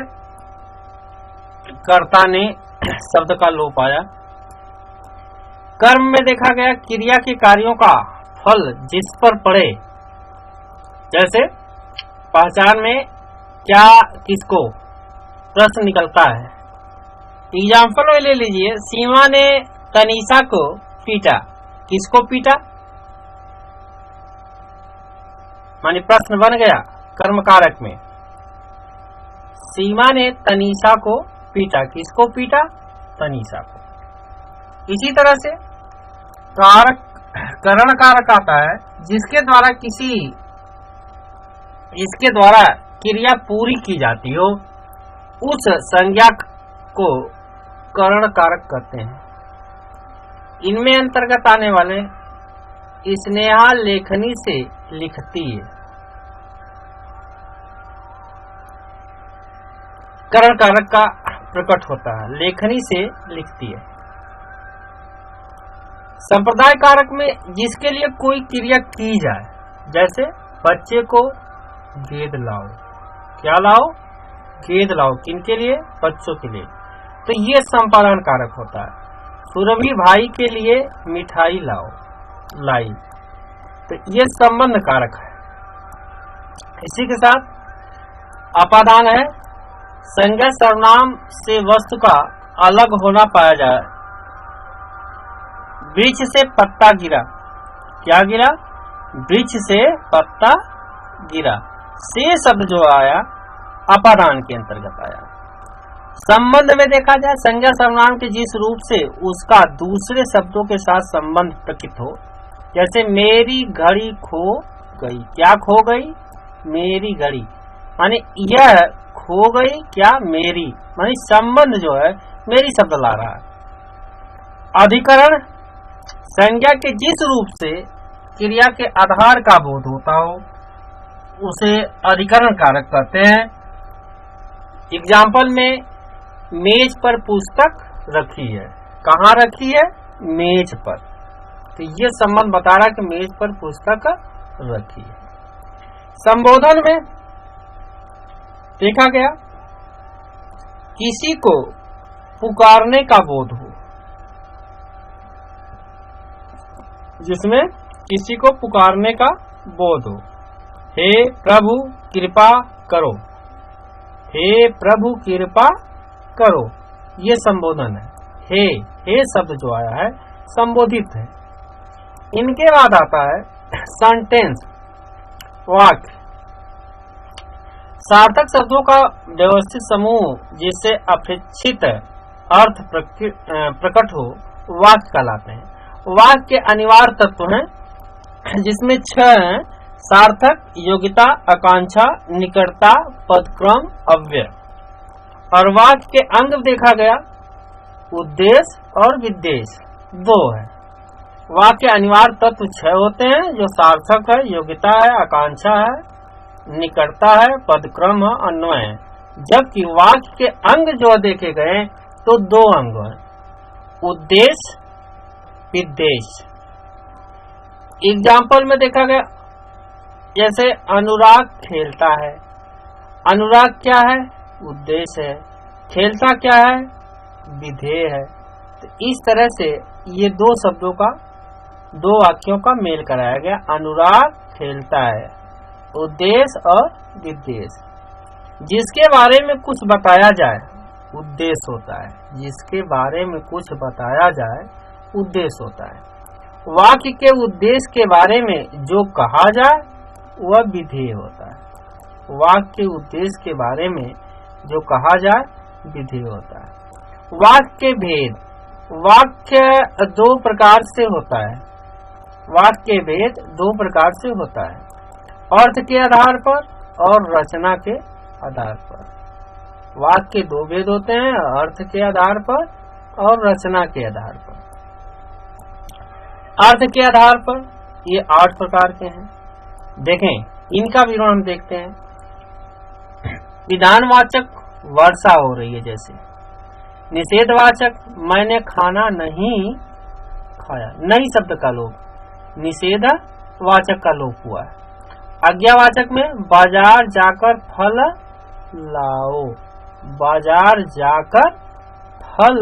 B: कर्ता ने शब्द का लोप आया। कर्म में देखा गया क्रिया के कार्यों का फल जिस पर पड़े। जैसे पहचान में क्या किसको प्रश्न निकलता है। एग्जाम्पल ले लीजिए, सीमा ने तनीषा को पीटा। किसको पीटा? माने प्रश्न बन गया कर्म कारक में। सीमा ने तनीषा को पीटा। किसको पीटा? तनीषा को। इसी तरह से कारक, करण कारक आता है जिसके द्वारा इसके द्वारा क्रिया पूरी की जाती हो, उस संज्ञा को करण कारक कहते हैं। इनमें अंतर्गत आने वाले स्नेहा लेखनी से लिखती है। करण कारक का प्रकट होता है, लेखनी से लिखती है। संप्रदाय कारक में जिसके लिए कोई क्रिया की जाए, जैसे बच्चे को गेंद लाओ, क्या लाओ? गेंद लाओ। किनके लिए? बच्चों के लिए, तो ये संपादन कारक होता है। सुरभि भाई के लिए मिठाई लाओ, लाई, तो ये संबंध कारक है। इसी के साथ अपादान है, संज्ञा सर्वनाम से वस्तु का अलग होना पाया जाए। वृक्ष से पत्ता गिरा, क्या गिरा? वृक्ष से पत्ता गिरा। से शब्द जो आया अपादान के अंतर्गत आया। संबंध में देखा जाए, संज्ञा सर्वनाम के जिस रूप से उसका दूसरे शब्दों के साथ संबंध प्रकट हो, जैसे मेरी घड़ी खो गई, क्या खो गई? मेरी घड़ी, माने यह खो गई, क्या? मेरी, माने संबंध जो है मेरी शब्द ला रहा है। अधिकरण, संज्ञा के जिस रूप से क्रिया के आधार का बोध होता हो उसे अधिकरण कारक कहते हैं। एग्जाम्पल में मेज पर पुस्तक रखी है, कहाँ रखी है? मेज पर, तो ये संबंध बता रहा है कि मेज पर पुस्तक रखी है। संबोधन में देखा गया, किसी को पुकारने का बोध हो, जिसमें किसी को पुकारने का बोध हो। हे प्रभु कृपा करो, हे प्रभु कृपा करो, ये संबोधन है। हे शब्द जो आया है संबोधित है। इनके बाद आता है सेंटेंस, वाक्य। सार्थक शब्दों का व्यवस्थित समूह जिससे अपेक्षित अर्थ प्रकट हो वाक्य कहलाते हैं। वाक्य के अनिवार्य तत्व हैं, जिसमें 6 हैं: सार्थक, योग्यता, आकांक्षा, निकटता, पदक्रम, अव्यय। और वाक्य के अंग देखा गया, उद्देश्य और विद्देश्य 2 है। वाक्य के अनिवार्य तत्व 6 होते हैं, जो सार्थक है, योग्यता है, आकांक्षा है, निकटता है, पदक्रम है, अन्वय है। जबकि वाक्य के अंग जो देखे गए तो 2 अंग हैं, उद्देश्य, विद्देश्य। एग्जाम्पल में देखा गया, जैसे अनुराग खेलता है, अनुराग क्या है? उद्देश्य है, खेलता क्या है? विधेय है। तो इस तरह से ये 2 शब्दों का, 2 वाक्यों का मेल कराया गया। अनुराग खेलता है, उद्देश्य और विद्देश्य। जिसके बारे में कुछ बताया जाए उद्देश्य होता है, जिसके बारे में कुछ बताया जाए उद्देश्य होता है। वाक्य के उद्देश्य के बारे में जो कहा जाए वह विधेय होता है। वाक्य के उद्देश्य के बारे में जो कहा जाए विधेय होता है। वाक्य के भेद, वाक्य 2 प्रकार से होता है। वाक्य के भेद 2 प्रकार से होता है, अर्थ के आधार पर और रचना के आधार पर। वाक्य के 2 भेद होते हैं, अर्थ के आधार पर और रचना के आधार पर। अर्थ के आधार पर ये 8 प्रकार के हैं। देखें, इनका विवरण हम देखते हैं। विधानवाचक, वर्षा हो रही है जैसे। निषेधवाचक, मैंने खाना नहीं खाया, नहीं शब्द का लोप, निषेध वाचक का लोप हुआ है। आज्ञावाचक में बाजार जाकर फल लाओ, बाजार जाकर फल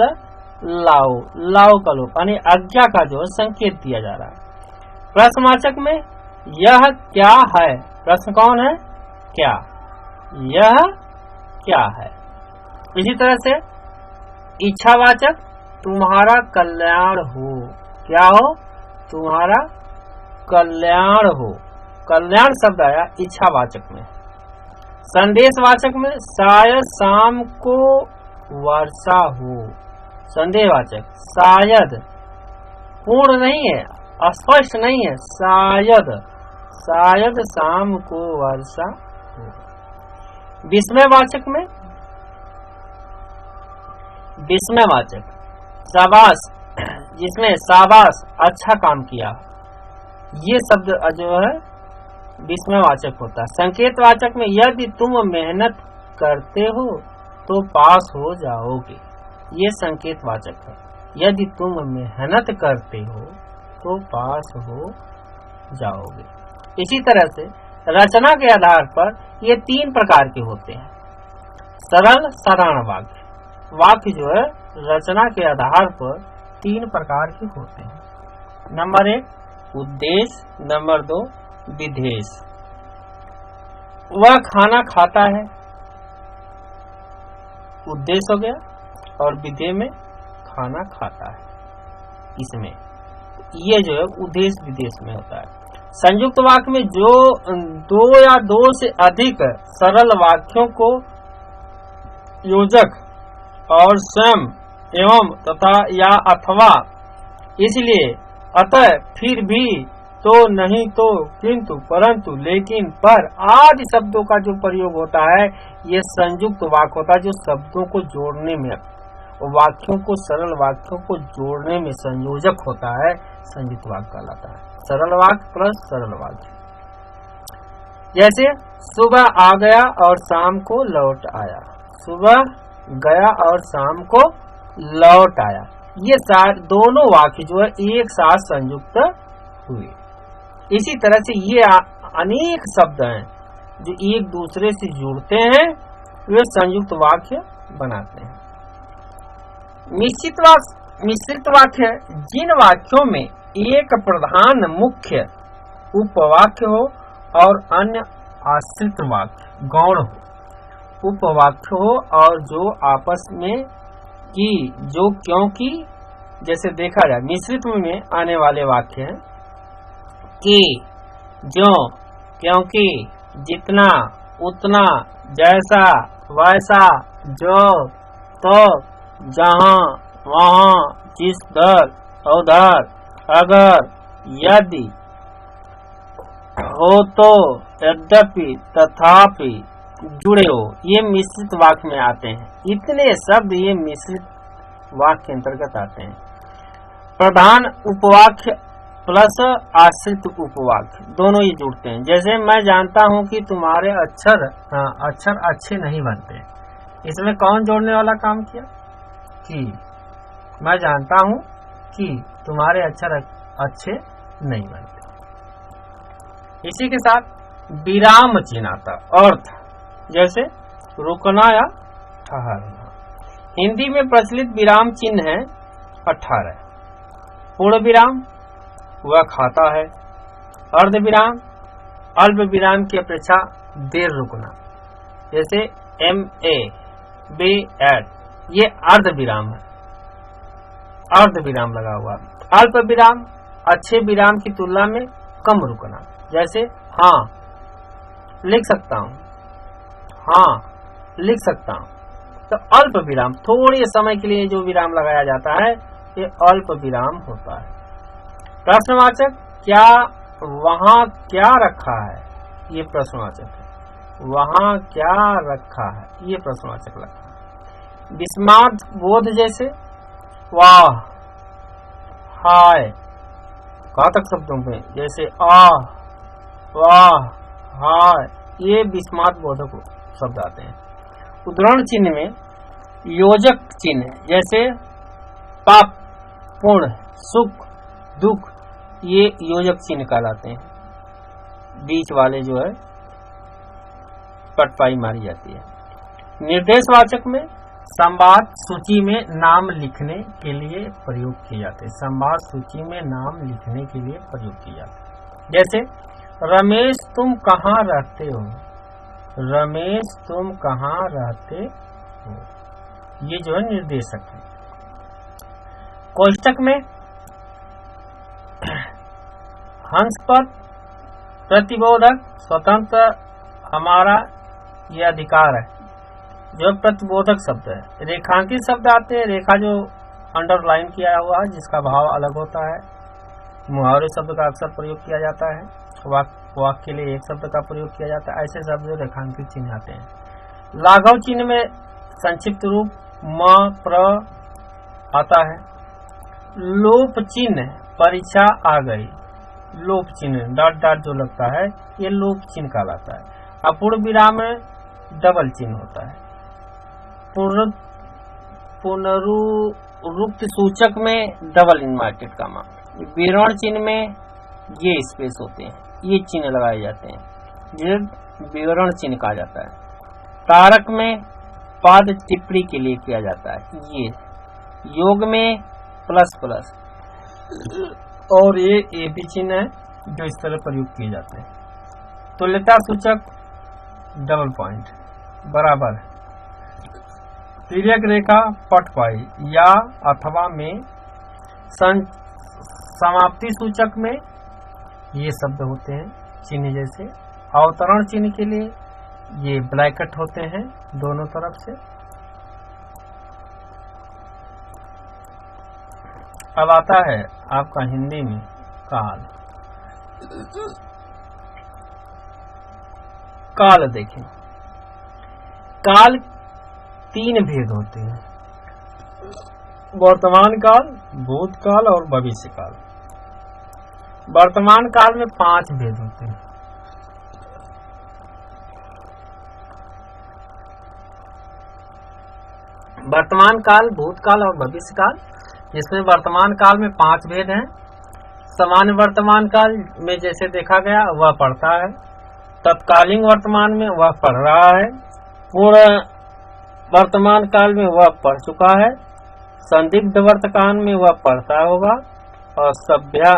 B: लाओ, लाओ का लोप, यानी आज्ञा का जो संकेत दिया जा रहा है। प्रश्नवाचक में यह क्या है, प्रश्न कौन है? क्या, यह क्या है। इसी तरह से इच्छावाचक, तुम्हारा कल्याण हो, क्या हो? तुम्हारा कल्याण हो, कल्याण शब्द आया इच्छावाचक में। संदेशवाचक में शायद शाम को वर्षा हो, संदेहवाचक, शायद पूर्ण नहीं है, स्पष्ट नहीं है, शायद, शायद शाम को वर्षा हो। विस्मयवाचक में विस्मयवाचक, शाबाश, जिसमें शाबाश, अच्छा काम किया, ये शब्द जो है विस्मयवाचक होता है। संकेतवाचक में यदि तुम मेहनत करते हो तो पास हो जाओगे। ये संकेत वाचक है। यदि तुम मेहनत करते हो तो पास हो जाओगे। इसी तरह से रचना के आधार पर ये 3 प्रकार के होते हैं। सरल साधारण वाक्य। वाक्य जो है रचना के आधार पर 3 प्रकार के होते हैं। नंबर 1 उद्देश्य, नंबर 2 विधेय। वह खाना खाता है, उद्देश्य हो गया, और विधेय में खाना खाता है। इसमें ये जो है उद्देश्य विधेय में होता है। संयुक्त वाक्य में जो 2 या 2 से अधिक सरल वाक्यों को योजक और स्वयं एवं तथा या अथवा, इसलिए, अतः, फिर भी, तो, नहीं तो, किंतु, परंतु, लेकिन, पर आदि शब्दों का जो प्रयोग होता है ये संयुक्त वाक्य होता है, जो शब्दों को जोड़ने में, वाक्यों को, सरल वाक्यों को जोड़ने में संयोजक होता है, संयुक्त वाक्य कहलाता है। सरल वाक्य प्लस सरल वाक्य। जैसे सुबह आ गया और शाम को लौट आया, सुबह गया और शाम को लौट आया, ये दोनों वाक्य जो है एक साथ संयुक्त हुए। इसी तरह से ये अनेक शब्द हैं जो एक दूसरे से जुड़ते हैं, वे संयुक्त वाक्य बनाते हैं। मिश्रित वाक्य जिन वाक्यों में एक प्रधान मुख्य उपवाक्य हो और अन्य आश्रित वाक्य गौण हो, उपवाक्य हो और जो आपस में की, जो, क्योंकि, जैसे देखा जाए मिश्रित में आने वाले वाक्य हैं कि, जो, क्योंकि, जितना, उतना, जैसा, वैसा, जो, तो, जहां, वहां, जिस दर, उधर, अगर, यदि, हो तो, यद्यपि, तथापि, जुड़े हो, ये मिश्रित वाक्य में आते हैं। इतने शब्द ये मिश्रित वाक्य के अंतर्गत आते हैं। प्रधान उपवाक्य प्लस आश्रित उपवाक्य दोनों ये जुड़ते हैं। जैसे मैं जानता हूं कि तुम्हारे अक्षर अच्छे नहीं बनते, इसमें कौन जोड़ने वाला काम किया? कि मैं जानता हूं कि तुम्हारे अक्षर अच्छे नहीं बनते। इसी के साथ विराम चिन्ह आता, अर्थ, जैसे रुकना या ठहरना। हिंदी में प्रचलित विराम चिन्ह है 18। पूर्ण विराम, वह खाता है। अर्ध विराम, अल्प विराम की अपेक्षा देर रुकना, जैसे MA, BEd, ये अर्ध विराम है, अर्ध विराम लगा हुआ। अल्प विराम, अच्छे विराम की तुलना में कम रुकना, जैसे हाँ लिख सकता हूँ, हाँ लिख सकता हूँ। तो अल्प विराम, थोड़े समय के लिए जो विराम लगाया जाता है ये अल्प विराम होता है। प्रश्नवाचक, क्या, वहां क्या रखा है, ये प्रश्नवाचक है। वहां क्या रखा है, ये प्रश्नवाचक लगता है। विस्माद बोध, जैसे वाह, हाय, घातक शब्दों में जैसे आह, वाह, हाय, ये विस्माद बोधक शब्द आते हैं। उद्धरण चिन्ह में योजक चिन्ह, जैसे पाप, पुण्य, सुख, दुख, ये योजक चिन्ह कहलाते हैं। बीच वाले जो है पटपाई मारी जाती है। निर्देशवाचक में संवाद सूची में नाम लिखने के लिए प्रयोग किए जाते हैं। संवाद सूची में नाम लिखने के लिए प्रयोग किए जाते हैं। जैसे रमेश तुम कहाँ रहते हो, रमेश तुम कहाँ रहते हो, ये जो है निर्देशक है। कोष्टक में हंसपद, प्रतिबोधक, स्वतंत्र, हमारा, ये अधिकार है, जो प्रतिबोधक शब्द है। रेखांकित शब्द आते हैं, रेखा जो अंडरलाइन किया हुआ है जिसका भाव अलग होता है। मुहावरे शब्द का अक्सर प्रयोग किया जाता है, वाक्य के लिए एक शब्द का प्रयोग किया जाता है। ऐसे शब्द रेखांकित चिन्ह आते हैं। लाघव चिन्ह में संक्षिप्त रूप म, प्र आता है। लोप चिन्ह, परीक्षा आ गई, लोप चिन्ह डॉट डॉट जो लगता है ये लोप चिन्ह कहलाता है। अपूर्ण विराम में डबल चिन्ह होता है। पुनरुक्त सूचक में डबल इन्वर्टेड कॉमा, विवरण चिन्ह में ये स्पेस होते हैं, ये चिन्ह लगाए जाते हैं, जिसे विवरण चिन्ह कहा जाता है। कारक में पद टिप्पणी के लिए किया जाता है, ये योग में प्लस प्लस, और ये भी चिन्ह है जो इस तरह प्रयोग किए जाते हैं। तुल्यता सूचक डबल पॉइंट बराबर, तिर्यक रेखा पटपाई या अथवा में, समाप्ति सूचक में ये शब्द होते हैं चिन्ह जैसे। अवतरण चिन्ह के लिए ये ब्रैकेट होते हैं दोनों तरफ से। अब आता है आपका हिंदी में काल। काल देखें, काल 3 भेद होते हैं, वर्तमान काल, भूतकाल और भविष्य काल। वर्तमान काल में 5 भेद होते हैं। वर्तमान काल, भूतकाल और भविष्य काल, जिसमें वर्तमान काल में 5 भेद हैं। सामान्य वर्तमान काल में जैसे देखा गया वह पढ़ता है, तत्कालीन वर्तमान में वह पढ़ रहा है, पूर्ण वर्तमान काल में वह पढ़ चुका है, संदिग्ध वर्तमान में वह पढ़ता होगा, और सभ्य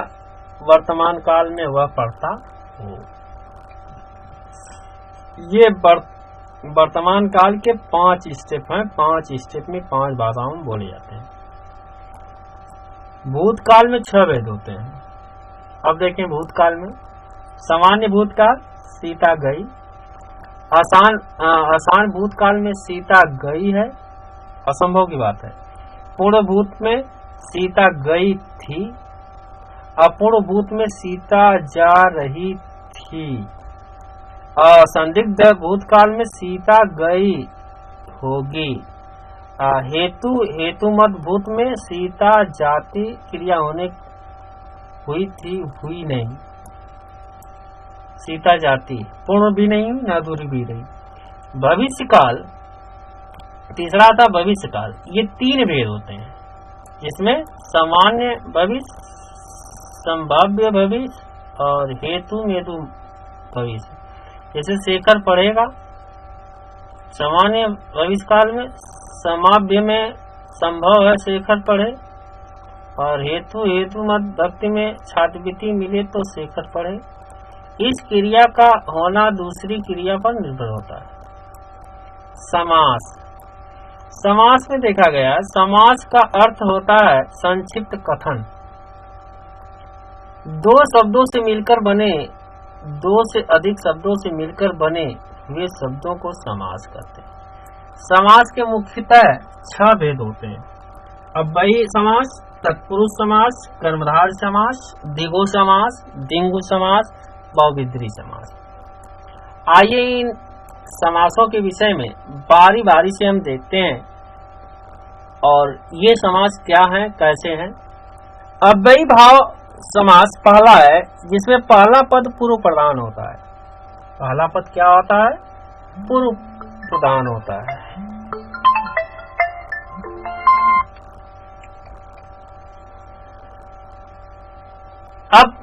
B: वर्तमान काल में वह पढ़ता हो। ये वर्तमान काल के 5 स्टेप हैं। 5 स्टेप में 5 भाषाओं में बोले जाते हैं। भूतकाल में 6 भेद होते हैं। अब देखें भूतकाल में, सामान्य भूतकाल सीता गई, आसान भूतकाल में सीता गई है, असंभव की बात है। पूर्ण भूत में सीता गई थी, अपूर्ण भूत में सीता जा रही थी, संदिग्ध भूतकाल में सीता गई होगी, हेतु मत भूत में सीता जाती क्रिया होने हुई थी, हुई नहीं, सीता जाती पूर्ण भी नहीं हुई, अधूरी भी नहीं। भविष्य काल तीसरा था भविष्य काल। ये 3 भेद होते हैं, जिसमें सामान्य भविष्य, संभाव्य भविष्य और हेतु भविष्य। जैसे शेखर पढ़ेगा सामान्य भविष्य काल में, समाभ्य में संभव है शेखर पढ़े, और हेतु मत भक्ति में छात्रवृत्ति मिले तो शेखर पढ़े। इस क्रिया का होना दूसरी क्रिया पर निर्भर होता है। समास, समास में देखा गया, समास का अर्थ होता है संक्षिप्त कथन। 2 शब्दों से मिलकर बने, 2 से अधिक शब्दों से मिलकर बने हुए शब्दों को समास कहते हैं। समास के मुख्यतः 6 भेद होते हैं। अव्ययी समास, तत्पुरुष समास, कर्मधारय समास, द्विगु समास, डिंगु समास, बहुव्रीहि समास। आइए इन समासों के विषय में बारी बारी से हम देखते हैं और ये समास क्या हैं, कैसे हैं। अव्ययी भाव समास पहला है, जिसमें पहला पद पूर्व प्रधान होता है। पहला पद क्या होता है? पूर्व प्रधान होता है। अब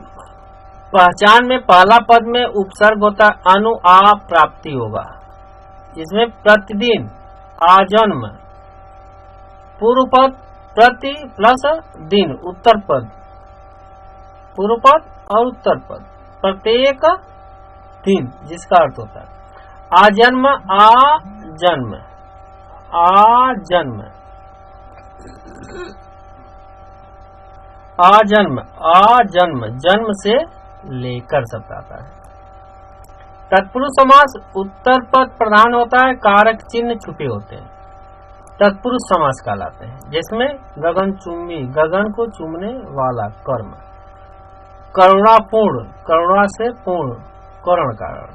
B: पहचान में पहला पद में उपसर्ग होता है, अनु आ प्राप्ति होगा, जिसमें प्रतिदिन, आजन्म, पूर्व पद प्रति प्लस दिन, उत्तर पद, पूर्व पद और उत्तर पद, प्रत्येक दिन, जिसका अर्थ होता है आजन्म, आजन्म, आजन्म, आजन्म, आजन्म, जन्म से लेकर शब्द आता है। तत्पुरुष समास उत्तर पद प्रधान होता है, कारक चिन्ह छुपे होते हैं, तत्पुरुष समास कहलाते हैं, जिसमें गगन चुम्बी, गगन को चूमने वाला कर्म, करुणापूर्ण, करुणा से पूर्ण, करण कारण,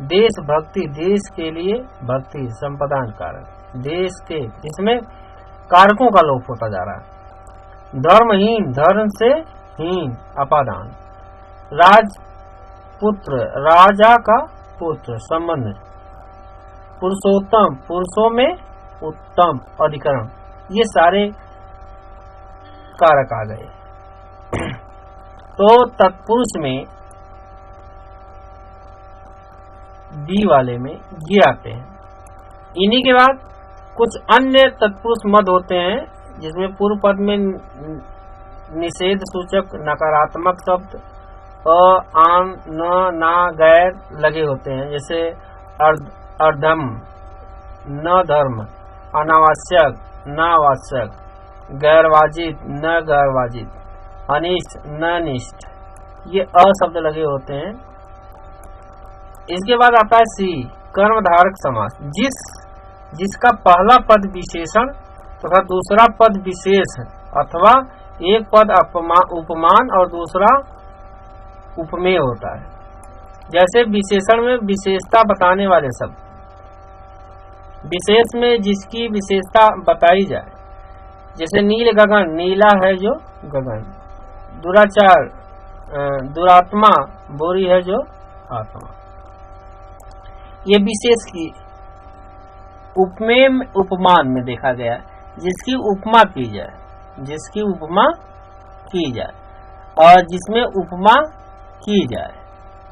B: देश भक्ति, देश के लिए भक्ति, संपदान कारक, देश के, इसमें कारकों का लोप होता जा रहा है। धर्महीन, धर्म से हीन, अपादान, राजपुत्र, राजा का पुत्र, संबंध, पुरुषोत्तम, पुरुषों में उत्तम, अधिकरण, ये सारे कारक आ गए। तो तत्पुरुष में बी वाले में ये आते हैं। इन्हीं के बाद कुछ अन्य तत्पुरुष मद होते हैं जिसमें पूर्व पद में निषेध सूचक नकारात्मक शब्द आन, न, ना, गैर लगे होते हैं, जैसे अर्धम, न धर्म, अनावश्यक, न आवश्यक, गैर वाजिब, न गैर वाजिब, अनिष्ट, न निष्ठ, ये अशब्द लगे होते हैं। इसके बाद आता है सी, कर्मधारक समास, जिसका पहला पद विशेषण तथा दूसरा पद विशेष अथवा एक पद उपमान और दूसरा उपमेय होता है। जैसे विशेषण में विशेषता बताने वाले शब्द, विशेष में जिसकी विशेषता बताई जाए, जैसे नील गगन, नीला है जो गगन, दुराचार, दुरात्मा, बुरी है जो आत्मा, ये विशेष की उपमेय उपमान में देखा गया, जिसकी उपमा की जाए, जिसकी उपमा की जाए और जिसमें उपमा की जाए।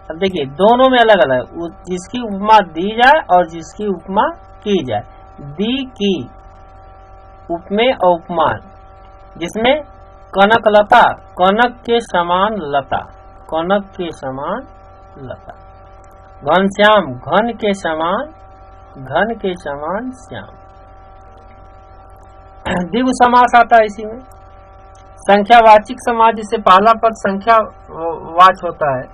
B: अब देखिए दोनों में अलग अलग, जिसकी उपमा दी जाए और जिसकी उपमा की जाए। दी की उपमेय और उपमान, जिसमें कनक लता, कनक के समान लता, कनक के समान लता, घनश्याम, घन के समान, घन के समान श्याम। द्विगु समास आता है इसी में। संख्यावाचक समास, जिससे पहला पद संख्या वाच होता है,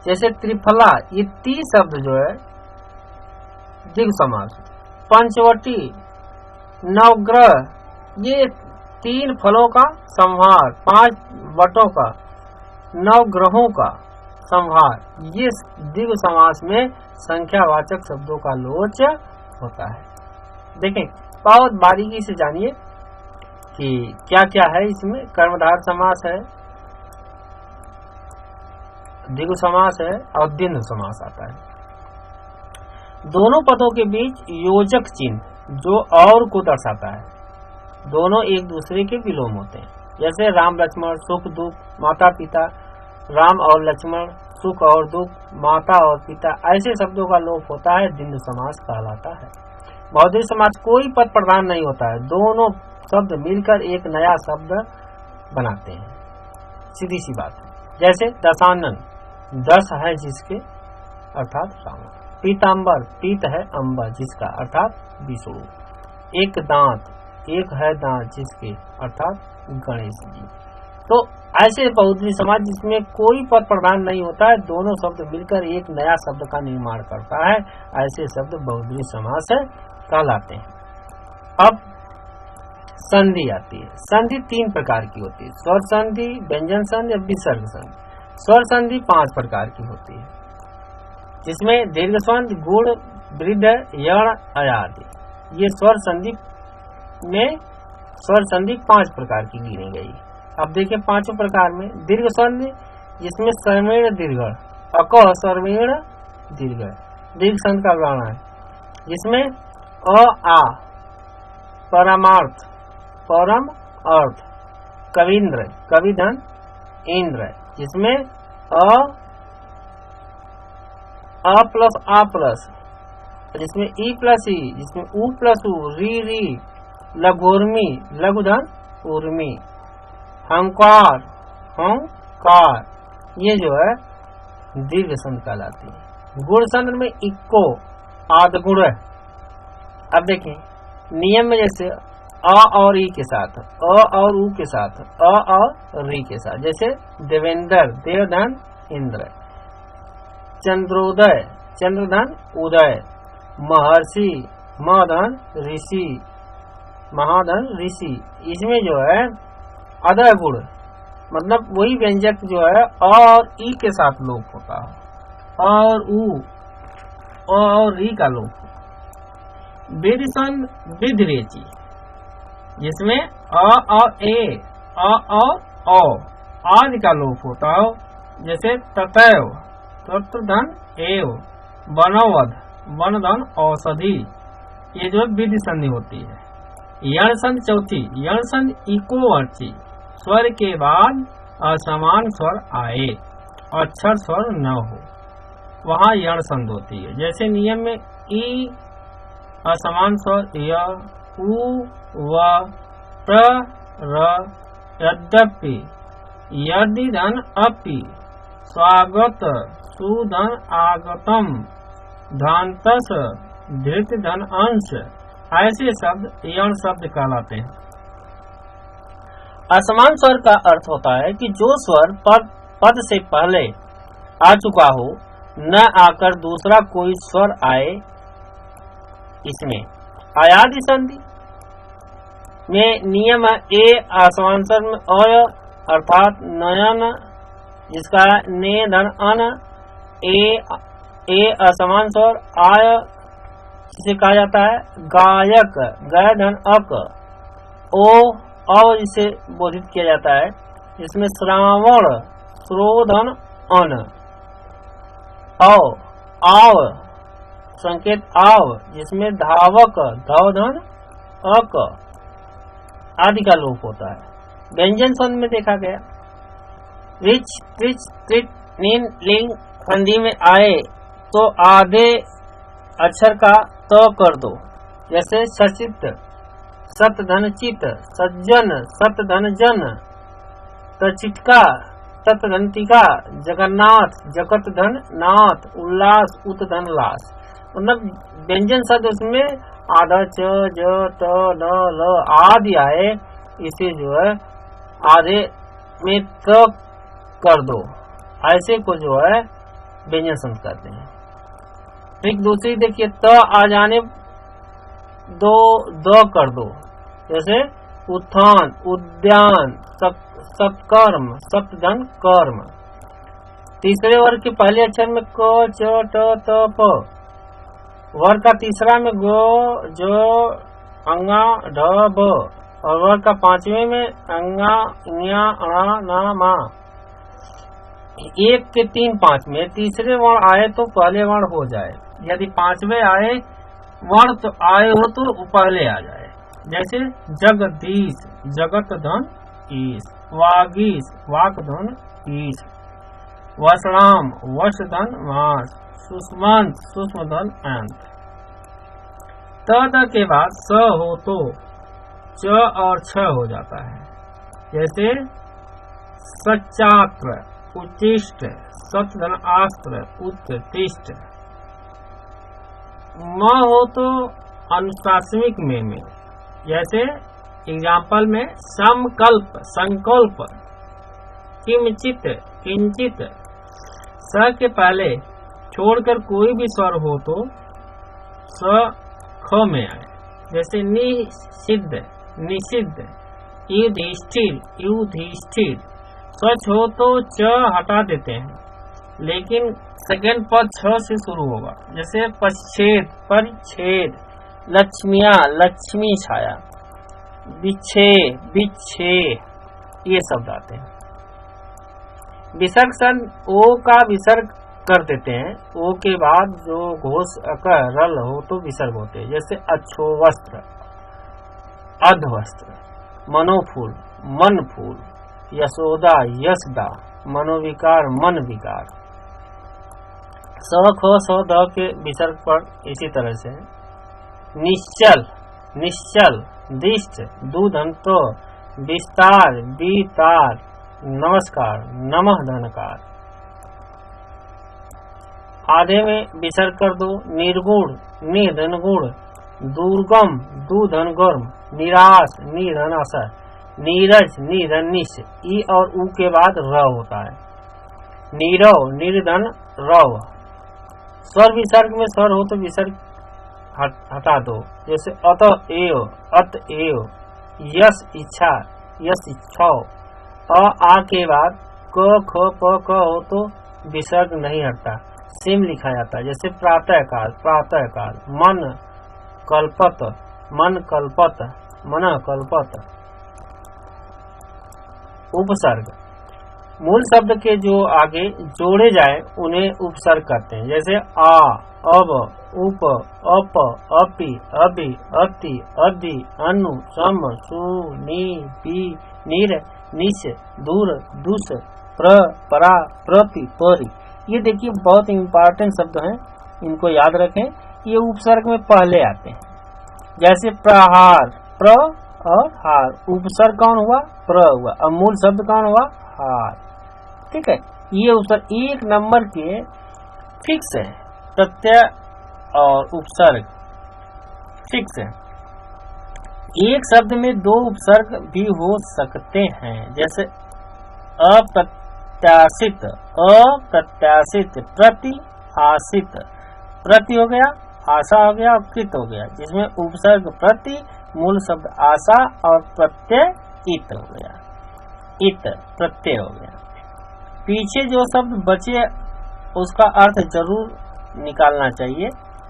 B: जैसे त्रिफला, ये 30 शब्द जो है द्विगु समास। पंचवटी, नवग्रह, ये 3 फलों का संहार, 5 वटों का, 9 ग्रहों का संहार, ये द्विगु समास में संख्यावाचक शब्दों का लोच होता है। देखें बहुत बारीकी से जानिए कि क्या क्या है इसमें। कर्मधार समास है, द्विगु समास है और द्वंद्व समास आता है। दोनों पदों के बीच योजक चिन्ह जो और को दर्शाता है, दोनों एक दूसरे के विलोम होते हैं। जैसे राम लक्ष्मण, सुख दुख, माता पिता, राम और लक्ष्मण, सुख और दुख, माता और पिता, ऐसे शब्दों का लोप होता है, द्वंद्व समास कहलाता है। बहुब्रीहि समास कोई पद प्रधान नहीं होता है, दोनों शब्द मिलकर एक नया शब्द बनाते हैं, सीधी सी बात है। जैसे दशानन, 10 है जिसके अर्थात रावण। पीताम्बर, पीत है अंबर जिसका अर्थात विष्णु। एक दांत, एक है दांत जिसके अर्थात गणेश जी। तो ऐसे बहुब्रीहि समास जिसमें कोई पद प्रधान नहीं होता है, दोनों शब्द मिलकर एक नया शब्द का निर्माण करता है, ऐसे शब्द बहुब्रीहि समास कहलाते हैं। अब संधि आती है। संधि 3 प्रकार की होती है, स्वर संधि, व्यंजन संधि और विसर्ग संधि। स्वर संधि 5 प्रकार की होती है, जिसमें दीर्घ संधि, गुण, वृद्ध, यण, आदि। ये स्वर संधि में स्वर संधि 5 प्रकार की गिनी गई। अब देखिए 5 प्रकार में दीर्घ संधि, जिसमें सर्वेण दीर्घ, अक सर्वेण दीर्घ, दीर्घ संधि का उदाहरण है, जिसमें अ आ, परमार्थ, परम अर्थ, कविंद्र, कविधन, इंद्र, जिसमें अ प्लस आ प्लस, जिसमें ई प्लस ई, जिसमें उ प्लस उ, री, लघुर्मी, लघुधन, उर्मी, हंकार, हंकार, ये जो है दीर्घ संधि कहलाती है। गुण संधि में इक्को, आद गुण। अब देखें नियम में, जैसे अ और ई के साथ, अ और उ के साथ, अ और री के साथ, जैसे देवेंद्र, देवधन, इंद्र, चंद्रोदय, चंद्रधन, उदय, महर्षि, महधन, ऋषि, महाधन, ऋषि। इसमें जो है अदय गुण, मतलब वही व्यंजक जो है अ और ई के साथ लोप होता है, और उ, अ और री का लोप। विधिरेची, जिसमें अ और ए, अ और औ आदि का लोप होता हो, जैसे ततैव, तत्र धन एव, वनवध, वनधन, औषधि, ये जो विधि संधि होती है। यण संधि चौथी, यण संधि इकोवर्ची, स्वर के बाद असमान स्वर आए, अक्षर स्वर न हो, वहाँ यण संधि होती है। जैसे नियम में ई असमान स्वर य, उ, व, प्र, र, यद्यपि, यदि धन अपि, स्वागत, सुधन आगतम, धांतस, धृत धन अंश, ऐसे शब्द यण शब्द कहलाते हैं। असमान स्वर का अर्थ होता है कि जो स्वर पद से पहले आ चुका हो, न आकर दूसरा कोई स्वर आए। इसमें अयादि संधि में नियम है ए असमान स्वर में अय अर्थात नयन, जिसका ने धन अन, ए असमान स्वर आय जिसे कहा जाता है गायक, गय धन अक, ओ अव जिसे बोधित किया जाता है, जिसमें श्रावण श्रोधन अन, आव संकेत आव जिसमें धावक धवधन अक आदि का लोप होता है। व्यंजन संधि में देखा गया रिच त्रिच त्रिट नीन लिंग संधि में आए तो आधे अक्षर का त कर दो, जैसे सचित सत धन चित, सज्जन सत धन जन, तचिटका तत धन टिका, जगन्नाथ जगत धन नाथ, उल्लास उत धन लास। मतलब व्यंजन शब्द उसमें आधा च ज त न ल आदि आए, इसे जो है आधे में त कर दो, ऐसे को जो है व्यंजन शब्द कहते हैं। एक दूसरी देखिए त आ जाने दो द कर दो, जैसे उत्थान उद्यान सत्कर्म सप्तधन कर्म। तीसरे वर्ग के पहले अक्षर में क च ट त प, वर्ग का तीसरा में गो जो अंगा ढ ब, और वर्ग का पांचवें में अंगा ञा अणा ना मा। एक के 3 5 में तीसरे वर्ण आए तो पहले वर्ण हो जाए, यदि पांचवें आए वर्ण तो आए हो तो पहले आ जाए। जैसे जगदीश जगत धन ईश, वागीश वाक धन ईश, वसणाम वश धन मास, सुष्मंत सूक्ष्म धन अंत। तद के बाद स हो तो च और छ हो जाता है, जैसे सच्चात्र उच्चिष्ट सतधन आस्त्र उत्तिष्ठ। म हो तो अनुशासनिक में, जैसे एग्जाम्पल में समकल्प संकल्प, किंचित किंचित। स के पहले छोड़कर कोई भी स्वर हो तो स ख में आए, जैसे निषिद्ध निषिद्ध, युधिष्ठिर युधिष्ठिर। स्वच्छ हो तो च हटा देते हैं, लेकिन सेकेंड पद छ से शुरू होगा, जैसे पश्चेद परिच्छेद, लक्ष्मिया लक्ष्मी छाया, बिच्छे बिच्छे, ये शब्द आते हैं। विसर्ग सन ओ का विसर्ग कर देते हैं, ओ के बाद जो घोष अकर रल हो तो विसर्ग होते हैं, जैसे अच्छो वस्त्र अधवस्त्र, मनोफूल मन फूल, यशोदा यशदा, मनोविकार मन विकार। स ख स द के विसर्ग पर इसी तरह से निश्चल निश्चल, दिष्ट दूधंत, विस्तार वितार, नमस्कार नमः धनकार। आधे में विसर्ग कर दो, निर्गुण निधन गुण, दुर्गम दूधन गर्म, निराश निधन असर, नीरज निधन निश। ई और उ के बाद र होता है, नीरव निर्धन रव। स्वर विसर्ग में स्वर हो तो विसर्ग हटा दो, जैसे अत एव अत एव, यश इच्छा यश इच्छा। आ के बाद क ख प क हो तो विसर्ग नहीं हटता, सिम लिखा जाता है, जैसे प्रातः काल, मन कल्पत मन कल्पत, मन कल्पत। उपसर्ग मूल शब्द के जो आगे जोड़े जाए उन्हें उपसर्ग कहते हैं। जैसे आ, अब, उप, अप, अपि, अभि, अति, अधि, अनु, सम, सु, नि, पि, निर, निश, दूर, दुस, प्र, परा, प्रति, परि। ये देखिए बहुत इम्पोर्टेंट शब्द हैं, इनको याद रखें। ये उपसर्ग में पहले आते हैं। जैसे प्रहार, प्र और हार, उपसर्ग कौन हुआ? प्र हुआ, अब मूल शब्द कौन हुआ? हार। ठीक है, ये उपसर्ग 1 नंबर के फिक्स है, प्रत्यय और उपसर्ग फिक्स है। एक शब्द में 2 उपसर्ग भी हो सकते हैं। जैसे अप्रत्याशित, अप्रत्याशित, प्रति आशित, प्रति हो गया, आशा हो गया और कृत हो गया, जिसमें उपसर्ग प्रति, मूल शब्द आशा और प्रत्यय इत हो गया, इत प्रत्यय हो गया। पीछे जो शब्द बचे उसका अर्थ जरूर निकालना चाहिए।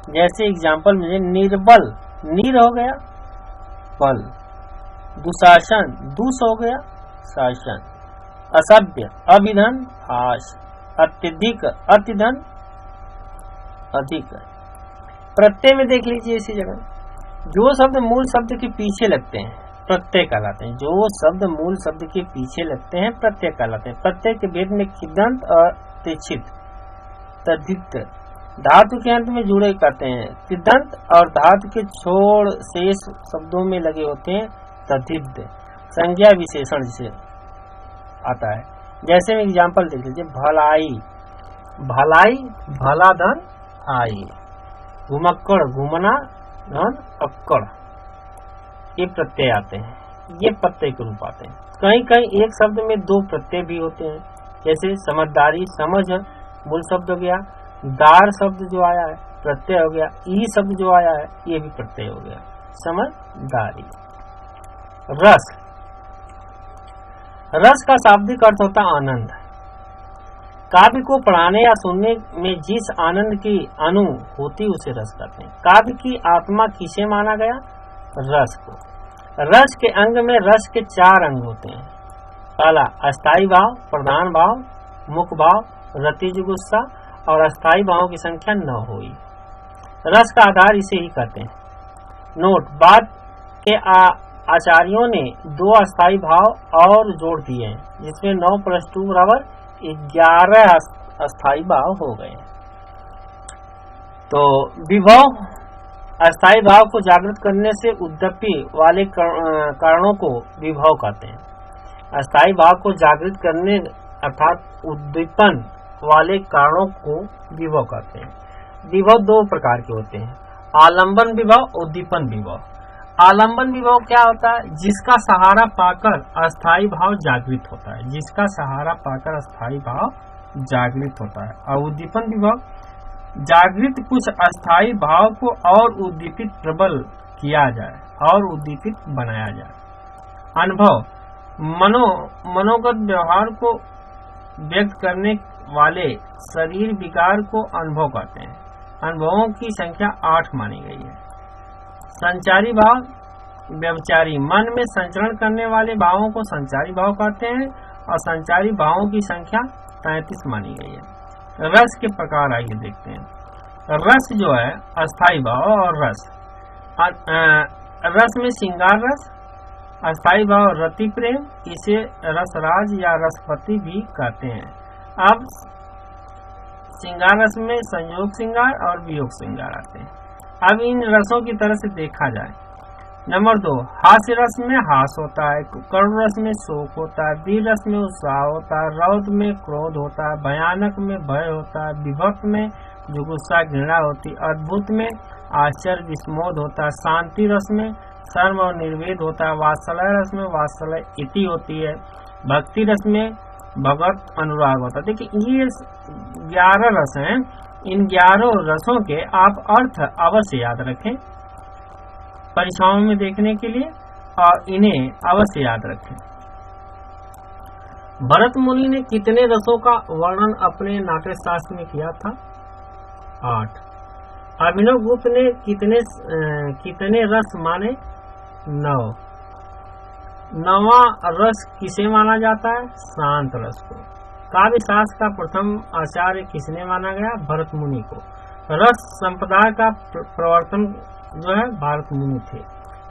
B: जैसे एग्जाम्पल में निर्बल, नीर हो गया, बल। दुशासन, दुष हो गया, शासन। असभ्य, अभिधन, हास। अत्यधिक, अतिधन, अधिक। प्रत्यय में देख लीजिए इसी जगह, जो शब्द मूल शब्द के पीछे लगते हैं प्रत्यय कहलाते हैं। जो शब्द मूल शब्द के पीछे लगते हैं प्रत्यय कहलाते हैं। प्रत्यय के भेद में किदंत और तिच्छित, तद्धित। धातु के अंत में जुड़े कहते हैं तिदंत, और धातु के छोड़ शेष शब्दों में लगे होते हैं तद्धित। संज्ञा विशेषण जिसे आता है। जैसे में एग्जाम्पल देख लीजिए, भलाई, भलाई, भला धन आई। घुमक्कड़, घूमना धन अक्कड़। ये प्रत्यय आते हैं, ये प्रत्यय के रूप आते हैं। कहीं कहीं एक शब्द में 2 प्रत्यय भी होते हैं। जैसे समझदारी, समझ मूल शब्द हो गया, दार शब्द जो आया है प्रत्यय हो गया, ई शब्द जो आया है ये भी प्रत्यय हो गया, समझदारी। रस, रस का शाब्दिक अर्थ होता है आनंद। काव्य को पढ़ाने या सुनने में जिस आनंद की अनु होती उसे रस कहते हैं। काव्य की आत्मा किसे माना गया? रस को। रस के अंग में रस के 4 अंग होते हैं। पहला अस्थाई भाव, प्रधान भाव, मुख भाव, रतिज गुस्सा, और अस्थाई भावों की संख्या 9 हुई। रस का आधार इसे ही कहते हैं। नोट, बाद के आचार्यों ने 2 अस्थाई भाव और जोड़ दिए हैं, जिसमें 9 + 2 = 11 अस्थाई भाव हो गए। तो विभव, अस्थाई भाव को जागृत करने से उद्दीपी वाले कारणों को विभव कहते हैं। अस्थाई भाव को जागृत करने अर्थात उद्दीपन वाले कारणों को विभव कहते हैं। विभव 2 प्रकार के होते हैं, आलंबन विभव, उद्दीपन विभव। आलंबन विभव क्या होता है? जिसका सहारा पाकर अस्थाई भाव जागृत होता है, जिसका सहारा पाकर अस्थाई भाव जागृत होता है। और उद्दीपन विभव, जागृत कुछ अस्थाई भाव को और उद्दीपित प्रबल किया जाए और उद्दीपित बनाया जाए। अनुभव, मनोगत व्यवहार को व्यक्त करने वाले शरीर विकार को अनुभव कहते हैं। अनुभवों की संख्या 8 मानी गई है। संचारी भाव, व्यवचारी, मन में संचरण करने वाले भावों को संचारी भाव कहते हैं और संचारी भावों की संख्या 33 मानी गई है। रस के प्रकार आइए देखते हैं। रस जो है अस्थाई भाव और रस। रस में श्रृंगार रस, अस्थाई भाव रति प्रेम, इसे रसराज या रसपति भी कहते हैं। अब श्रृंगार रस में संयोग श्रृंगार और वियोग श्रृंगार आते हैं। अब इन रसों की तरह से देखा जाए। नंबर 2, हास्य रस में हास होता है, करुण रस में शोक होता है, वीर रस में उत्साह होता है, रौद्र में क्रोध होता है, भयानक में भय होता है, विभक्त में जुगुप्सा घृणा होती, अद्भुत में आश्चर्य विस्मोद होता है, शांति रस में शर्म और निर्वेद होता है, वात्सल्य रस में वात्सल्य इति होती है, भक्ति रस में भगवत अनुराग होता है। देखिए ये 11 रस हैं। इन 11 रसों के आप अर्थ अवश्य याद रखें परीक्षाओं में देखने के लिए, और इन्हें अवश्य याद रखें। भरत मुनि ने कितने रसों का वर्णन अपने नाट्य शास्त्र में किया था? 8। अभिनव गुप्त ने कितने रस माने? 9। नवा रस किसे माना जाता है? शांत रस को। काव्य शास्त्र का प्रथम आचार्य किसने माना गया? भरत मुनि को। रस संप्रदाय का प्रवर्तन जो है भारत मुनि थे।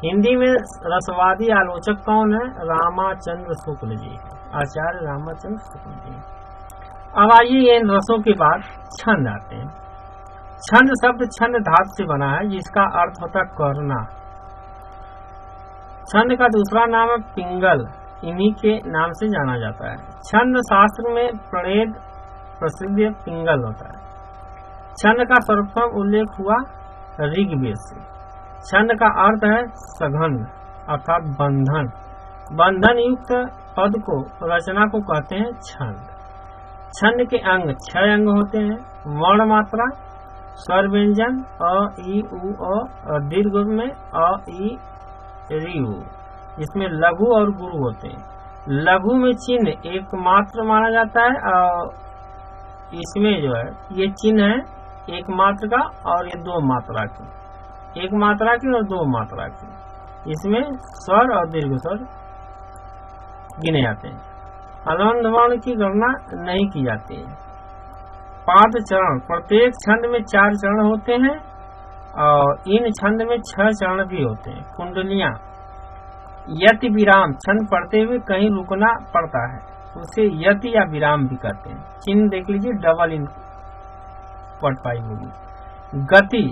B: हिंदी में रसवादी आलोचक कौन है? रामाचंद्र शुक्ल जी, आचार्य रामाचंद्र शुक्ल जी। अब आइए इन रसों के बाद छंद आते हैं। छंद शब्द छंद धातु से बना है, जिसका अर्थ होता है करना। छंद का दूसरा नाम है पिंगल, इन्हीं के नाम से जाना जाता है। छंद शास्त्र में प्रणेद प्रसिद्ध पिंगल होता है। छंद का सर्वप्रथम उल्लेख हुआ ऋग्वेद से। छंद का अर्थ है सघन अर्थात बंधन। बंधन युक्त पद को रचना को कहते हैं छंद। छंद के अंग 6 अंग होते हैं। वर्ण मात्रा, स्वर व्यंजन अ ई उ अ, दीर्घ में अ ई री उ, जिसमें लघु और गुरु होते हैं। लघु में चिन्ह एक मात्र माना जाता है और इसमें जो है ये चिन्ह है एक मात्र का और ये 2 मात्रा की, एक मात्रा की और 2 मात्रा की। इसमें स्वर और दीर्घ स्वर गिने जाते हैं। हलंत वर्ण की गणना नहीं की जाती है। पाद चरण, प्रत्येक छंद में 4 चरण होते हैं और इन छंद में 6 चरण भी होते हैं। कुंडलियां, यति विराम, छंद पढ़ते हुए कहीं रुकना पड़ता है, उसे यति या विराम भी कहते हैं। चिन्ह देख लीजिए, डबल इन पढ़ पाई होगी। गति,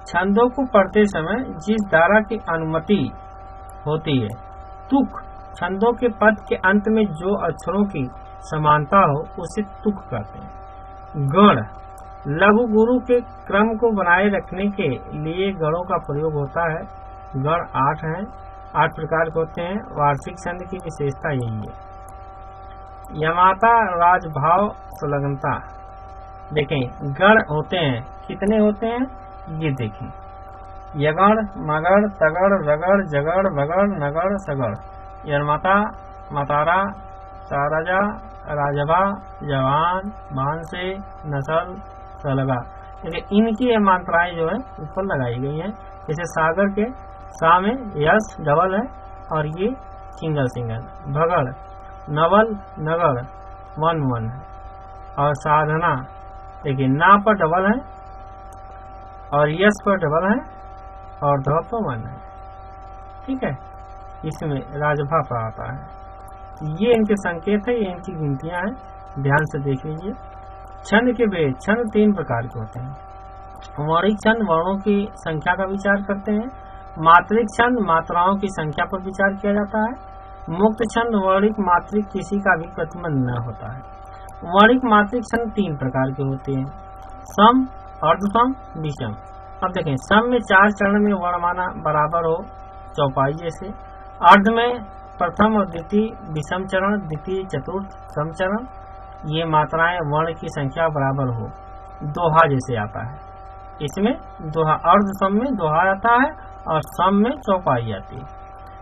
B: छंदों को पढ़ते समय जिस धारा की अनुमति होती है। तुक, छंदों के पद के अंत में जो अक्षरों की समानता हो उसे तुक कहते हैं। गण, लघु गुरु के क्रम को बनाए रखने के लिए गणों का प्रयोग होता है। गण 8 हैं, 8 प्रकार के होते हैं। वार्षिक छंद की विशेषता यही है। यमाता, राजभाव, संलग्नता। देखें गण होते हैं, कितने होते हैं ये देखें। यगण, मगड़, तगड़, रगड़, जगड़, बगड़, नगड़, सगड़। यमाता, मतारा, साराजा, राजभा, जवान, बांसे, नसल, सलगा। देखिए इनकी ये मात्राएं जो है ऊपर लगाई गई हैं। जैसे सागर के सा में यस डबल है और ये सिंगल। भगड़, नवल, नगड़ 1 है। और साधना, देखिए ना पर डबल है और यस पर डबल है और ध पर 1 है। ठीक है, इसमें राजभा पर आता है। ये इनके संकेत है, ये इनकी गिनतियां हैं, ध्यान से देख लीजिए। छंद के भेद, छंद 3 प्रकार के होते हैं। वर्णिक छंद वर्णों की संख्या का विचार करते हैं। मात्रिक छंद मात्राओं की संख्या पर विचार किया जाता है। मुक्त छंद वर्णिक मात्रिक किसी का भी प्रतिबंध न होता है। वर्णिक मात्रिक छंद 3 प्रकार के होते हैं। सम, अर्धसम, विषम। अब देखें सम में 4 चरण में वर्णमाला बराबर हो, चौपाई जैसे। अर्ध में प्रथम और द्वितीय विषम चरण, द्वितीय चतुर्थ सम चरण। ये मात्राएं वर्ण की संख्या बराबर हो, दोहा जैसे आता है। इसमें दोहा, अर्ध सम में दोहा आता है और सम में चौपाई आती है।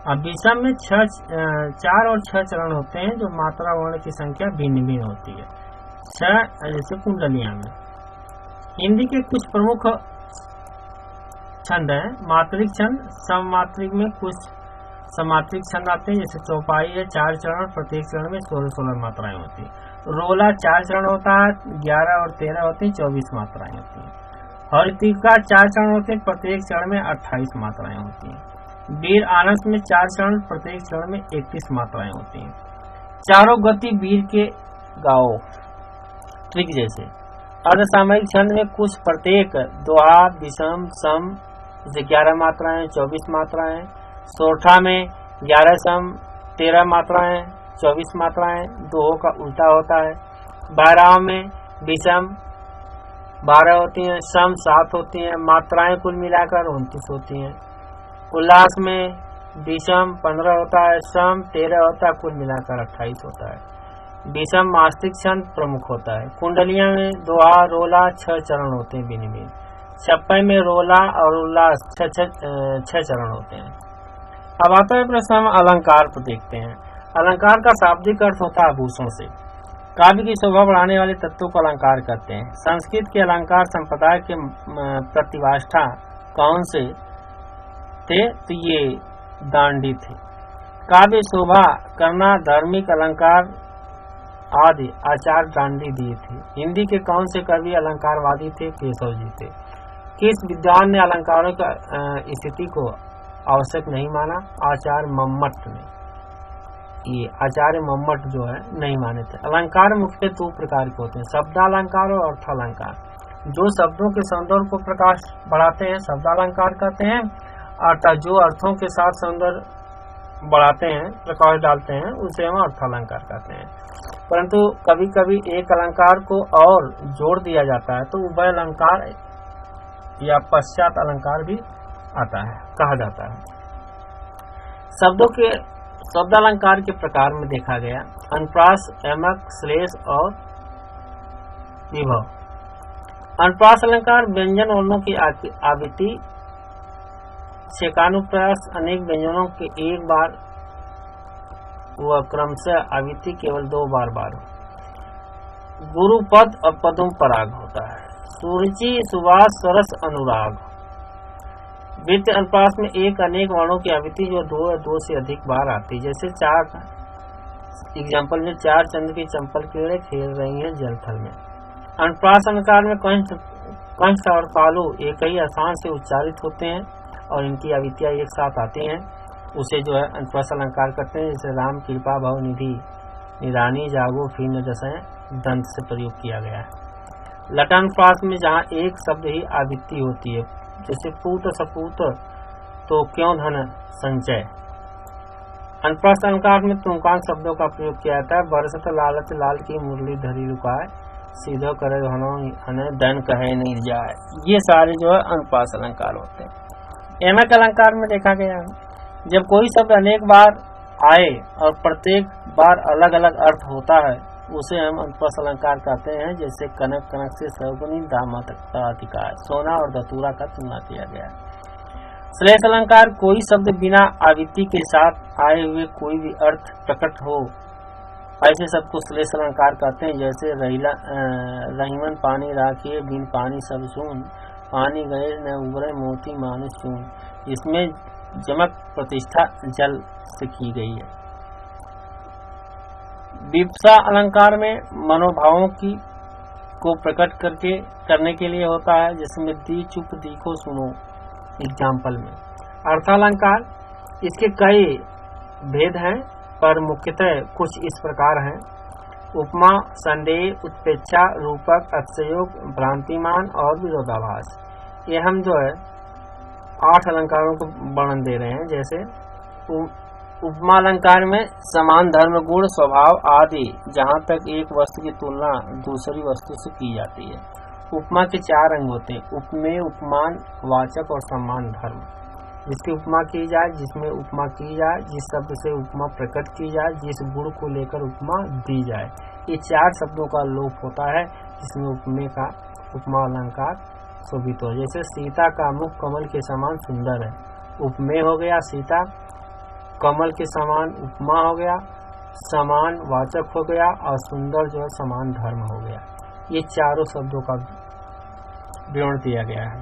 B: अब विषम में 4 और 6 चरण होते हैं, जो मात्रा वर्ण की संख्या भिन्न भिन्न होती है। 6 जैसे कुंडलियां में। हिंदी के कुछ प्रमुख छंद हैं। मात्रिक छंद, सममात्रिक में कुछ समात्रिक छंद आते हैं, जैसे चौपाई है 4 चरण, प्रत्येक चरण में 16-16 मात्राएं होती है। रोला 4 चरण होता है, 11 और 13 होती है, 24 मात्राएं होती हैं। हरितिका 4 चरण होते हैं, प्रत्येक चरण में 28 मात्राएं होती हैं। वीर आनस में 4 चरण, प्रत्येक चरण में 31 मात्राएं होती हैं। चारों गति वीर के गाओ, ट्रिक जैसे। अर्धसामयिक छंद में कुछ प्रत्येक दोहा, विषम, सम जैसे 11 मात्राएं, 24 मात्राएं। सोरठा में 11 सम, 13 मात्राएं, 24 मात्राएं, दोहों का उल्टा होता है। बाराव में विषम 12 होती हैं, सम 7 होती हैं, मात्राएं कुल मिलाकर 29 होती हैं। उल्लास में विषम 15 होता है, सम 13 होता है, कुल मिलाकर 28 होता है। विषम मास्तिक छंद प्रमुख होता है। कुंडलियां में दोहा, रोला 6 चरण होते हैं भिन्न भिन्न। छप्पे में रोला और उल्लास 6 चरण होते हैं। अब आता है प्रश्न, हम अलंकार को देखते हैं। अलंकार का शाब्दिक अर्थ होता है आभूषण से। काव्य की शोभा बढ़ाने वाले तत्वों को अलंकार कहते हैं। संस्कृत के अलंकार संप्रदाय के प्रतिभाष्ठा कौन से थे? तो ये दांडी थे। काव्य शोभा करना, धार्मिक अलंकार आदि आचार डांडी दिए थे। हिंदी के कौन से कवि अलंकारवादी थे? केशव जी थे। किस विद्वान ने अलंकारों की स्थिति को आवश्यक नहीं माना? आचार्य मम्मट ने। ये आचार्य मम्मट जो है नहीं माने थे। अलंकार मुख्यतः दो प्रकार के होते हैं, शब्दालंकार और अर्थालंकार। जो शब्दों के सौंदर्य को प्रकाश बढ़ाते हैं शब्दालंकार कहते हैं, अर्थात जो अर्थों के साथ सौंदर्य बढ़ाते हैं, प्रकाश डालते हैं, उसे हम अर्थालंकार कहते हैं। परंतु कभी कभी एक अलंकार को और जोड़ दिया जाता है तो उभय अलंकार या पश्चात अलंकार भी आता है, कहा जाता है। शब्दों के शब्दालंकार के प्रकार में देखा गया अनुप्रास, यमक, श्लेष और विभव। अनुप्रास अलंकार व्यंजन वर्णों की आवृत्ति, छेकानुप्रास अनेक व्यंजनों के एक बार व क्रमशः आवृत्ति केवल दो बार हो। गुरुपद और पदम पराग होता है। सुरुचि, सुवास, सरस, अनुराग। वृत्त अनुप्रास में एक अनेक वर्णों की आवृत्ति जो दो से अधिक बार आती है। जैसे चार एग्जाम्पल में चार चंद्र की चंपल कीड़े खेल रही हैं जलथल में। अनुप्रास अलंकार में कंठ और तालु एक ही आसान से उच्चारित होते हैं और इनकी आवृत्तियां एक साथ आती हैं, उसे जो है अनुप्रास अलंकार करते हैं। जैसे राम कृपा भव निधि, निरानी जागो फिर न जैसे दंत से प्रयोग किया गया है। लटानुप्रास में जहाँ एक शब्द ही आवृत्ति होती है, जैसे पूत सपूत तो क्यों धन संचय। अनुप्रास अलंकार में तुमकान शब्दों का प्रयोग किया जाता है। बरसत लालच लाल की मुरली धरी रुकाए, सीधो करे हने दन कहे नहीं जाए। ये सारे जो है अनुप्रास अलंकार होते हैं। यमक अलंकार में देखा गया जब कोई शब्द अनेक बार आए और प्रत्येक बार अलग अलग अर्थ होता है उसे हम अनुप्रास अलंकार कहते हैं। जैसे कनक, कनक से सगुनी, दामत का अधिकार, सोना और धतूरा का तुलना किया गया है। श्लेष अलंकार कोई शब्द बिना आवृत्ति के साथ आए हुए कोई भी अर्थ प्रकट हो, ऐसे शब्द को श्लेष अलंकार कहते हैं। जैसे रहीमन पानी राखिए, बिन पानी सब सून, पानी गए न उबरे मोती मानुष चून। इसमें जमक प्रतिष्ठा जल से की गई है। विपसा अलंकार में मनोभावों की को प्रकट करने के लिए होता है, जिसमें दी चुप देखो सुनो एग्जाम्पल में। अर्थालंकार इसके कई भेद हैं पर मुख्यतः कुछ इस प्रकार हैं। उपमा, संदेह, उत्प्रेक्षा, रूपक, अतिशयोक्ति, भ्रांतिमान और विरोधाभास। ये हम जो है 8 अलंकारों को वर्णन दे रहे हैं। जैसे उपमा अलंकार में समान धर्म, गुण, स्वभाव आदि जहाँ तक एक वस्तु की तुलना दूसरी वस्तु से की जाती है। उपमा के 4 अंग होते हैं, उपमेय, उपमान, वाचक और समान धर्म। जिसकी उपमा की जाए, जिसमें उपमा की जाए, जिस शब्द से उपमा प्रकट की जाए, जिस गुण को लेकर उपमा दी जाए, ये 4 शब्दों का लोप होता है जिसमें उपमेय का उपमा अलंकार शोभित हो। जैसे सीता का मुख कमल के समान सुंदर है, उपमेय हो गया सीता, कमल के समान उपमा हो गया, समान वाचक हो गया और सुंदर जो है समान धर्म हो गया। ये चारों शब्दों का विवरण दिया गया है।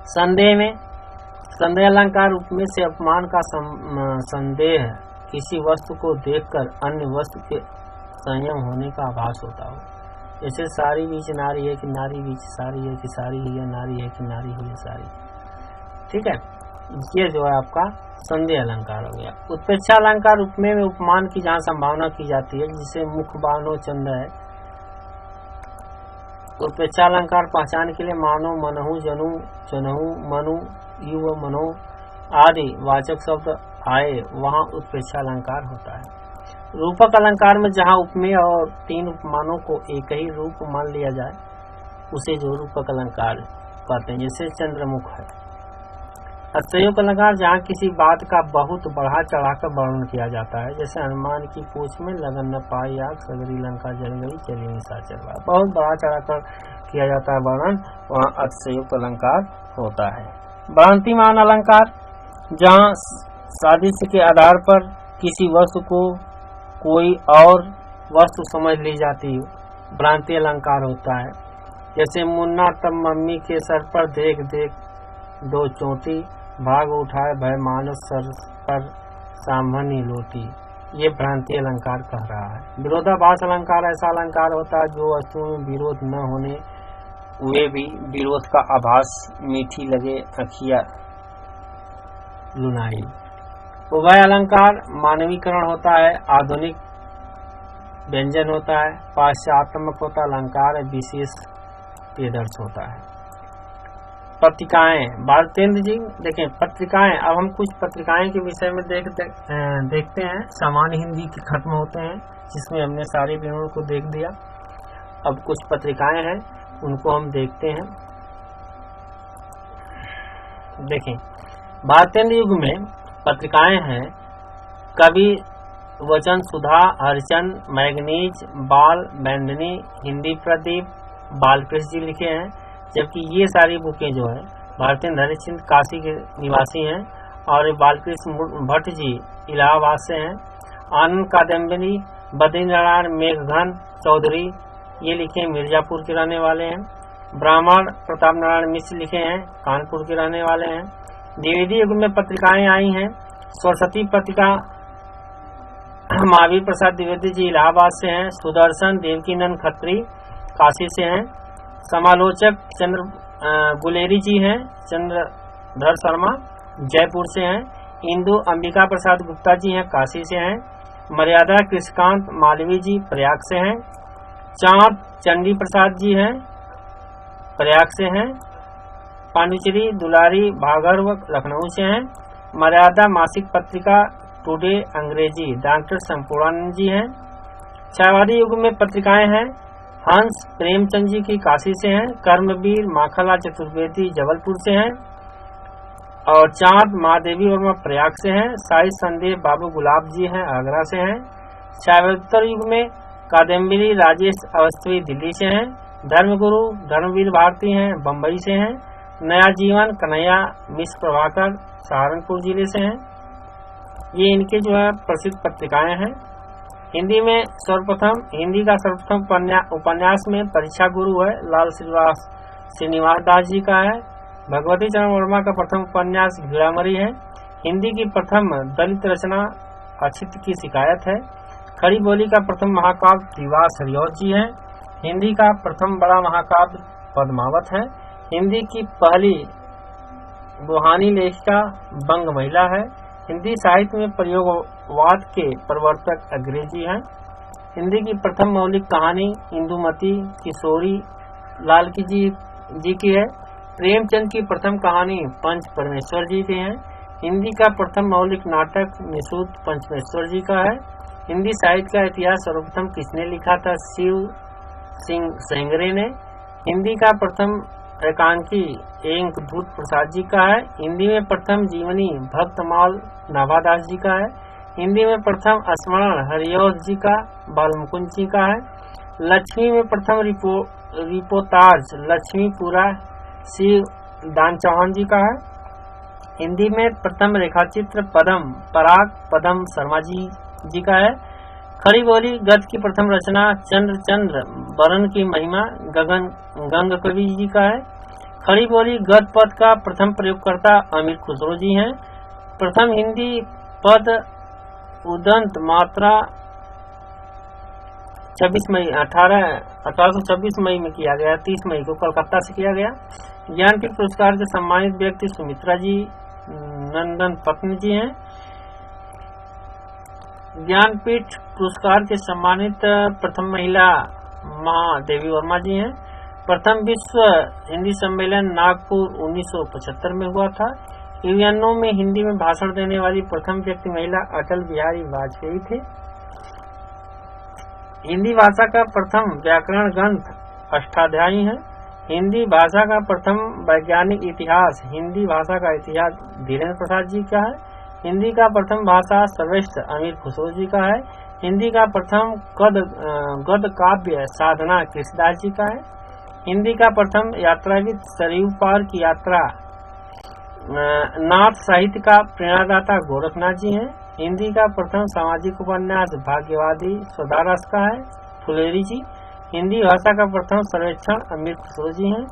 B: संदेह में संदेह अलंकार उपमेय से अपमान का संदेह है, किसी वस्तु को देखकर अन्य वस्तु के संयम होने का आभास होता हो। जैसे सारी बीच नारी है कि नारी बीच सारी है कि सारी ही है नारी है कि नारी ही है सारी। ठीक है, ये जो है आपका संदेह अलंकार हो गया। उत्प्रेक्षा अलंकार उपमेय में उपमान की जहाँ संभावना की जाती है, जिसे मुख बानो चंद है। उत्प्रेक्षा अलंकार पहचान के लिए मानो, मनहु, जनु, जनहु, मनु, युव, मनो आदि वाचक शब्द आए वहाँ उत्प्रेक्षा अलंकार होता है। रूपक अलंकार में जहाँ उपमेय और 3 उपमानों को एक ही रूप मान लिया जाए उसे जो रूपक अलंकार कहते हैं। जैसे चंद्रमुख है। अतिशयोक्ति अलंकार जहाँ किसी बात का बहुत बढ़ा चढ़ाकर वर्णन किया जाता है। जैसे हनुमान की पूछ में लगन न पाई आग, सगरी लंका जल गई, चली निशाचर बाग। बहुत बढ़ा चढ़ाकर किया जाता है वर्णन, वहाँ अतिशयोक्ति अलंकार होता है। भ्रांतिमान अलंकार जहाँ सादृश्य के आधार पर किसी वस्तु को कोई और वस्तु समझ ली जाती है, भ्रांति अलंकार होता है। जैसे मुन्ना तब मम्मी के सर पर देख देख 2 चोटी, भाग उठाए भय मानस सर पर सांभनी लोटी, ये भ्रांति अलंकार कह रहा है। विरोधाभास अलंकार ऐसा अलंकार होता है जो वस्तुओं में विरोध न होने वे भी विरोध का आभास मीठी लगे अखिया लुनाई। उभय अलंकार मानवीकरण होता है, आधुनिक व्यंजन होता है, पाश्चात्यात्मक होता अलंकार विशेष पेदर्श होता है। पत्रिकाएं, भारतेंद्र जी देखें पत्रिकाएं, अब हम कुछ पत्रिकाएं के विषय में देखते हैं। सामान्य हिंदी के खत्म होते हैं जिसमें हमने सारे विवरण को देख दिया। अब कुछ पत्रिकाएं हैं उनको हम देखते हैं। देखें भारतेंद्र युग में पत्रिकाएं हैं कवि वचन सुधा, हरिचंद, मैगनीज, बाल, बैंडनी, हिंदी प्रदीप, बालकृष्ण जी लिखे हैं। जबकि ये सारी बुकें जो है भारतेंद्र हरिश्चंद्र काशी के निवासी हैं और बालकृष्ण भट्ट जी इलाहाबाद से हैं। आनंद कादम्बिनी, बद्रीनारायण मेघघन चौधरी ये लिखे मिर्जापुर के रहने वाले हैं। ब्राह्मण प्रताप नारायण मिश्र लिखे हैं, कानपुर के रहने वाले हैं। द्विवेदी युग में पत्रिकाएं आई हैं। सरस्वती पत्रिका महावीर प्रसाद द्विवेदी जी इलाहाबाद से हैं। सुदर्शन देवकीनंद खत्री काशी से हैं। समालोचक चंद्र गुलेरी जी हैं। चंद्रधर शर्मा जयपुर से हैं। इंदु अंबिका प्रसाद गुप्ता जी हैं, काशी से हैं। मर्यादा कृष्णकांत मालवी जी प्रयाग से हैं। चाँद चंडी प्रसाद जी हैं, प्रयाग से हैं। पांडुचेरी दुलारी भागर्व लखनऊ से हैं। मर्यादा मासिक पत्रिका टुडे अंग्रेजी डॉक्टर संपूर्णानंद जी हैं। छायावादी युग में पत्रिकाएं हैं। हंस प्रेमचंद जी की काशी से हैं। कर्मवीर माखनलाल चतुर्वेदी जबलपुर से हैं और चाँद महादेवी वर्मा प्रयाग से हैं। साई संदेव बाबू गुलाब जी हैं, आगरा से हैं। शैवोत्तर युग में कादम्बिनी राजेश अवस्थी दिल्ली से हैं। धर्मगुरु धर्मवीर भारती हैं, बम्बई से हैं। नया जीवन कन्हैया मिश्र प्रभाकर सहारनपुर जिले से हैं। ये इनके जो है प्रसिद्ध पत्रिकाएं हैं। हिंदी में सर्वप्रथम हिंदी का सर्वप्रथम उपन्यास में परीक्षा गुरु है, लाल श्रीनिवास दास जी का है। भगवती चरण वर्मा का प्रथम उपन्यास घीड़ामरी है। हिंदी की प्रथम दलित रचना अछित की शिकायत है। खड़ी बोली का प्रथम महाकाव्य दिवास हरिऔध जी है। हिंदी का प्रथम बड़ा महाकाव्य पद्मावत है। हिंदी की पहली रूहानी लेखिका बंग महिला है। हिंदी साहित्य में प्रयोगवाद के प्रवर्तक अंग्रेजी हैं। हिंदी की प्रथम मौलिक कहानी इंदुमती किशोरी लाल की जी की है। प्रेमचंद की प्रथम कहानी पंच परमेश्वर जी की है। हिंदी का प्रथम मौलिक नाटक निशुद्ध पंचमेश्वर जी का है। हिंदी साहित्य का इतिहास सर्वप्रथम किसने लिखा था? शिव सिंह सेंगरे ने। हिंदी का प्रथम एकांकी एंक धूत प्रसाद जी का है। हिंदी में प्रथम जीवनी भक्तमाल नाभादास जी का है। हिंदी में प्रथम स्मरण हरिऔध जी का बालमुकुंद जी का है। लक्ष्मी में प्रथम रिपोर्टाज लक्ष्मीपुरा शिव दान चौहान जी का है। हिंदी में प्रथम रेखाचित्र पदम पराग पदम शर्मा जी का है। खड़ी बोली गद्य की प्रथम रचना चंद्र वरण की महिमा गगन गंग कवि जी का है। खड़ी बोली गद्य पद का प्रथम प्रयोगकर्ता अमीर खुसरो जी हैं। प्रथम हिंदी पद उदंत मात्रा 1826 मई में किया गया। 30 मई को कोलकाता से किया गया। ज्ञानपीठ पुरस्कार के सम्मानित व्यक्ति सुमित्रा जी नंदन पत्नी जी हैं। ज्ञानपीठ पुरस्कार के सम्मानित प्रथम महिला महादेवी वर्मा जी हैं। प्रथम विश्व हिंदी सम्मेलन नागपुर 1975 में हुआ था। यूएनओ में हिंदी में भाषण देने वाली प्रथम व्यक्ति महिला अटल बिहारी वाजपेयी थे। हिंदी भाषा का प्रथम व्याकरण ग्रंथ अष्टाध्यायी है। हिंदी भाषा का प्रथम वैज्ञानिक इतिहास हिंदी भाषा का इतिहास धीरेन्द्र प्रसाद जी का है। हिंदी का प्रथम भाषा सर्वश्रेष्ठ अमीर खुसरो जी का है। हिंदी का प्रथम गद्य काव्य साधना कृष्णदास जी का है। हिंदी का प्रथम यात्राविद सरयू पार की यात्रा नाथ साहित्य का प्रेरणादाता गोरखनाथ जी हैं। हिंदी का प्रथम सामाजिक उपन्यास भाग्यवादी स्वदारस का है फुलेरी जी। हिंदी भाषा का प्रथम सर्वेक्षण अमीर खुसरो जी हैं।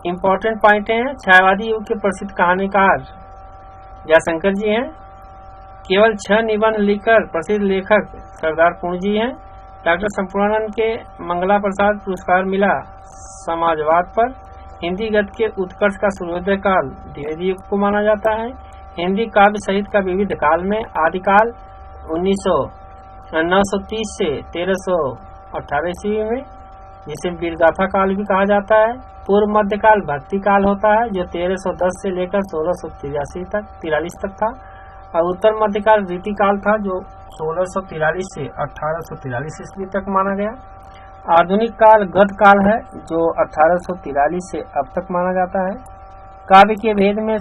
B: इम्पोर्टेंट पॉइंट हैं। छायावादी युग के प्रसिद्ध कहानीकार जयशंकर जी हैं। केवल 6 निबंध लिखकर प्रसिद्ध लेखक सरदार पूर्ण जी हैं। डॉक्टर संपूर्णानंद के मंगला प्रसाद पुरस्कार मिला समाजवाद पर। हिंदी गद्य के उत्कर्ष का सूर्योदय काल द्विवेदी युग को माना जाता है। हिंदी काव्य साहित्य का विविध काल में आदिकाल 930 से 1318 ईस्वी में, जिसे वीरगाथा काल भी कहा जाता है। पूर्व मध्यकाल भक्ति काल होता है, जो 1310 से लेकर 1643 तक था। और उत्तर मध्यकाल रीति काल था, जो 1643 से 1843 ईस्वी तक माना गया। आधुनिक काल गद्य काल है, जो 1843 से अब तक माना जाता है। काव्य के भेद में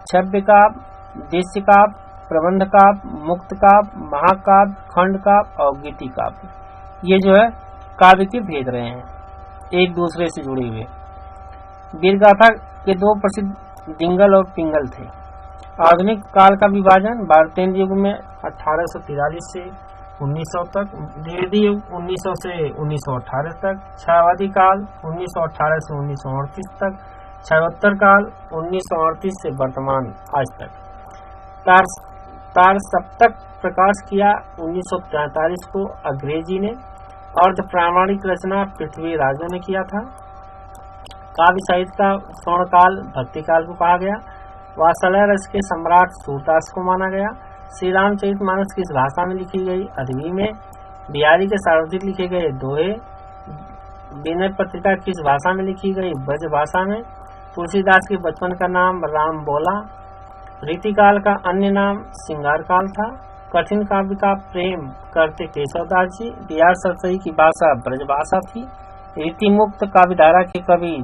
B: छव्य काव्य, दृश्य काव्य, प्रबंध काव्य, मुक्त काव्य, महाकाव्य, खंड काव्य और गीति काव्य, ये जो है काव्य के भेद रहे हैं, एक दूसरे से जुड़े हुए। वीरगाथा के 2 प्रसिद्ध डिंगल और पिंगल थे। आधुनिक काल का विभाजन भारतेंद्र युग में 1843 से 1900 तक, द्विवेदी युग 1900 से 1918 तक, छायावादी काल 1918 से 1938 तक, छायोत्तर काल 1938 से वर्तमान आज तक। तार सप्तक प्रकाश किया 1943 को अंग्रेजी ने। अर्ध प्रामाणिक रचना पृथ्वी राजों ने किया था। काव्य साहित्य का स्वर्ण काल भक्ति काल को कहा गया। वात्सल्य रस के सम्राट सूरदास को माना गया। श्री रामचरितमानस किस भाषा में लिखी गई? अरबी में। बिहारी के सार्वधिक लिखे गए दोहे। विनय पत्रिका किस भाषा में लिखी गई? ब्रज भाषा में। तुलसीदास के बचपन का नाम राम बोला। रीतिकाल का अन्य नाम श्रृंगार काल था। कठिन काव्य का प्रेम करते केशवदास जी। बिहार सरसई की भाषा ब्रज भाषा थी। रीति मुक्त काव्यधारा के कवि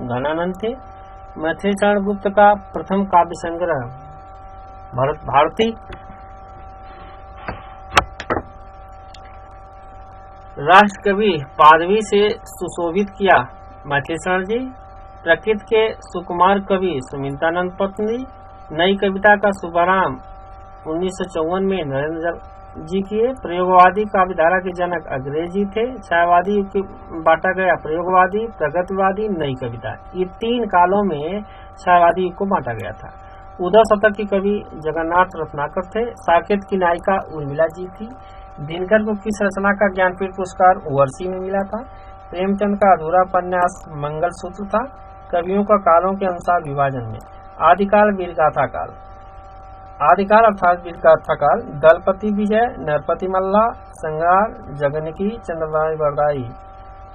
B: घनानंद थे। मैथिली चरण गुप्त का प्रथम काव्य संग्रह भरत भारती। राष्ट्र कवि पादवी से सुशोभित किया मैथिली चरण जी। प्रकृति के सुकुमार कवि सुमित्रानंद पत्नी। नई कविता का शुभारंभ 1954 में नरेंद्र जी किए। प्रयोगवादी काव्यधारा के जनक अंग्रेज जी थे। छायावादी युग के बांटा गया प्रयोगवादी, प्रगतिवादी, नई कविता। ये 3 कालों में छायावादी युग को बांटा गया था। उद्धव शतक के कवि जगन्नाथ रत्नाकर थे। साकेत की नायिका उर्मिला जी थी। दिनकर को किस रचना का ज्ञानपीठ पुरस्कार उर्वशी में मिला था? प्रेमचंद का अधूरा उपन्यास मंगलसूत्र था। कवियों का कालों के अनुसार विभाजन में आदिकाल वीरगाथा काल। आदिकाल अर्थात वीरगाथा काल दलपति विजय, नरपति मल्ला, संग्रार, जगनिकी, चंद्रबाई बरदाई,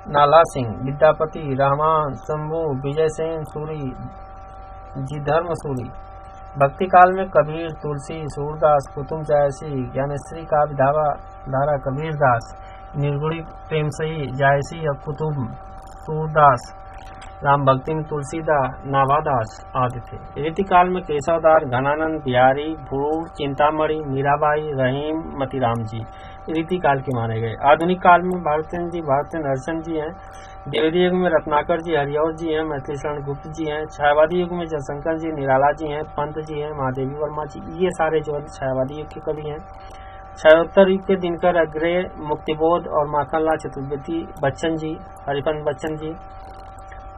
B: नाला सिंह, विद्यापति, रहमान, शंभू, विजय सेन सूरी जी, धर्म सूरी। भक्ति काल में कबीर, तुलसी, सूरदास, कुतुब जायसी, ज्ञानेश्वरी काव्य धारा कबीर दास, निर्गुणी प्रेमसई जायसी और कुतुब सूरदास, राम भक्ति में तुलसीदास, नाभादास आदि थे। रीतिकाल में केशवदास, घनानंद, बिहारी, भूर, चिंतामणि, मीराबाई, रहीम, मतीराम जी रीतिकाल के माने गए। आधुनिक काल में भारतेंद्र जी, भारतेंद्र हरिचंद जी हैं। द्विवेदी युग में रत्नाकर जी, हरिऔर जी हैं, मैथिली शरण गुप्त जी हैं। छायावादी युग में जयशंकर जी, निराला जी हैं, पंत जी हैं, महादेवी वर्मा जी, ये सारे जो छायावादी युग के कवि हैं। छायोत्तर युग के दिनकर अग्रे, मुक्तिबोध और माखनलाल चतुर्वेदी, बच्चन जी, हरिपंत बच्चन जी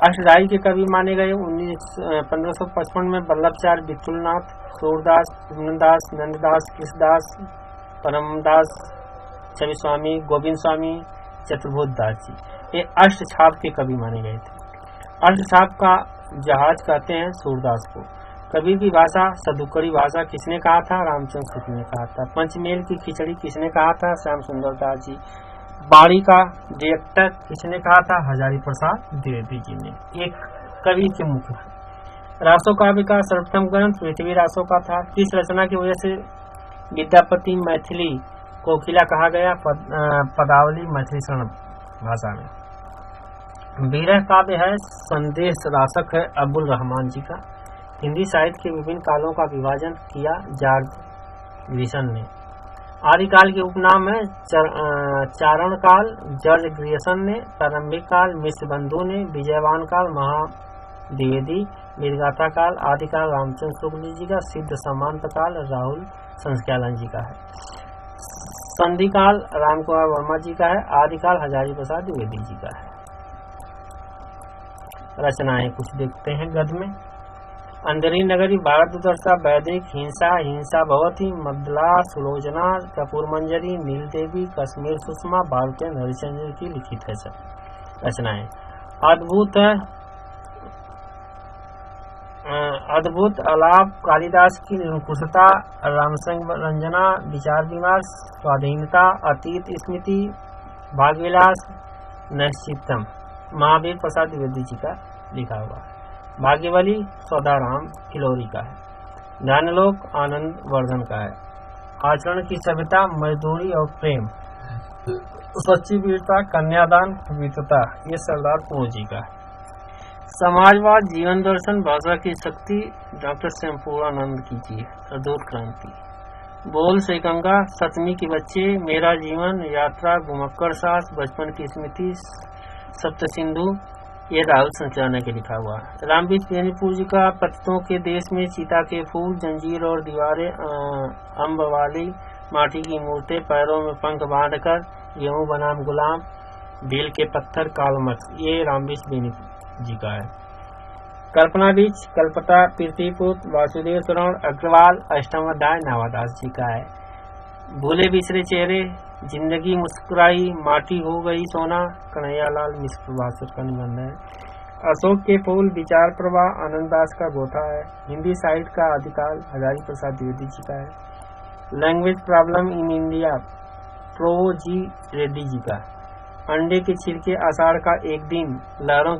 B: अष्टधाई के कवि माने गए। 1555 में वल्लभचार्य, विठुलनाथ, सूरदास, पूर्णदास, नंददास, कृष्णदास, परमदास, छवि स्वामी, गोविंद स्वामी, चतुर्भुज दास जी, ये अष्ट छाप के कवि माने गए थे। अष्ट छाप का जहाज कहते हैं सूरदास को। कबीर की भाषा सदुकड़ी भाषा किसने कहा था? रामचंद्र शुक्ल ने कहा था। पंचमेल की खिचड़ी किसने कहा था? श्याम सुंदर दास जी। बाड़ी का डायरेक्टर किसने कहा था? हजारी प्रसाद द्विवेदी जी ने। एक कवि के मुख्य रासो काव्य का सर्वप्रथम ग्रंथ पृथ्वी रासो का था। किस रचना की वजह से विद्यापति मैथिली कोकिला कहा गया? पदावली मैथिली शरण भाषा में। विरह काव्य है, संदेश रासक है अब्दुल रहमान जी का। हिंदी साहित्य के विभिन्न कालों का विभाजन किया जॉर्ज ग्रिसन ने। आदिकाल के उपनाम है चारण काल, जॉर्ज ग्रिसन ने। प्रारंभिक काल मिश्र बंधु ने। विजयवान काल महाद्विवेदी। वीरगाथा काल आदिकाल रामचंद्र शुक्ल जी का। सिद्ध समांत काल राहुल संस्क्यालन जी का है। संधि काल रामकुमार वर्मा जी का है। आदिकाल हजारी प्रसाद द्विवेदी जी का है। रचनाएं कुछ देखते हैं गद्य में। अंधेरी नगरी भारत दर्शा वैदिक हिंसा हिंसा भवती मद्दला सुलोचना कपूर मंजरी नील देवी कश्मीर सुषमा भारतीय हरिश्चंद्र की लिखित है सब रचनाएं। अद्भुत आलाप कालिदास की निरंकुशता रामसिंह रंजना विचार विमर्श स्वाधीनता अतीत स्मृति भाग्यविलास निश्चितम महावीर प्रसाद द्विवेदी जी का लिखा हुआ है। भाग्यवली सौदाराम किलोरी का है। ध्यानलोक आनंद वर्धन का है। आचरण की सभ्यता मजदूरी और प्रेम सच्ची वीरता कन्यादान पवित्रता ये सरदार पूर्ण जी का है। समाजवाद जीवन दर्शन भाषा की शक्ति डॉक्टर श्यामपूरानंद की जी है। अद्भुत क्रांति बोल से गंगा सतमी के बच्चे मेरा जीवन यात्रा घुमक्कड़ सास बचपन की स्मृति सप्त सिंधु ये राहुल संचालना के लिखा हुआ है। रामबीज बेनीपुर जी का पत्तों के देश में चीता के फूल जंजीर और दीवारें अम्ब वाली माटी की मूर्तें पैरों में पंख बांधकर गेहूं बनाम गुलाम भील के पत्थर कालमक्स ये रामबीज बेनीपुर जी का है। कल्पना बीच कल्पता पृथ्वीपुत्र वासुदेव शरण अग्रवाल अष्टम अध्याय नवादास जी का है। भूले बिसरे चेहरे जिंदगी मुस्कुराई माटी हो गई सोना कन्हैयालाल मिश्र बासुर का निबंध है। अशोक के फूल विचार प्रवाह आनंददास का गोथा है। हिंदी साहित्य का आदिकाल हजारी प्रसाद द्विवेदी जी का है। Language problem in India pro ji Reddy ji का। अंडे के छिलके आषाढ़ का एक दिन लहरों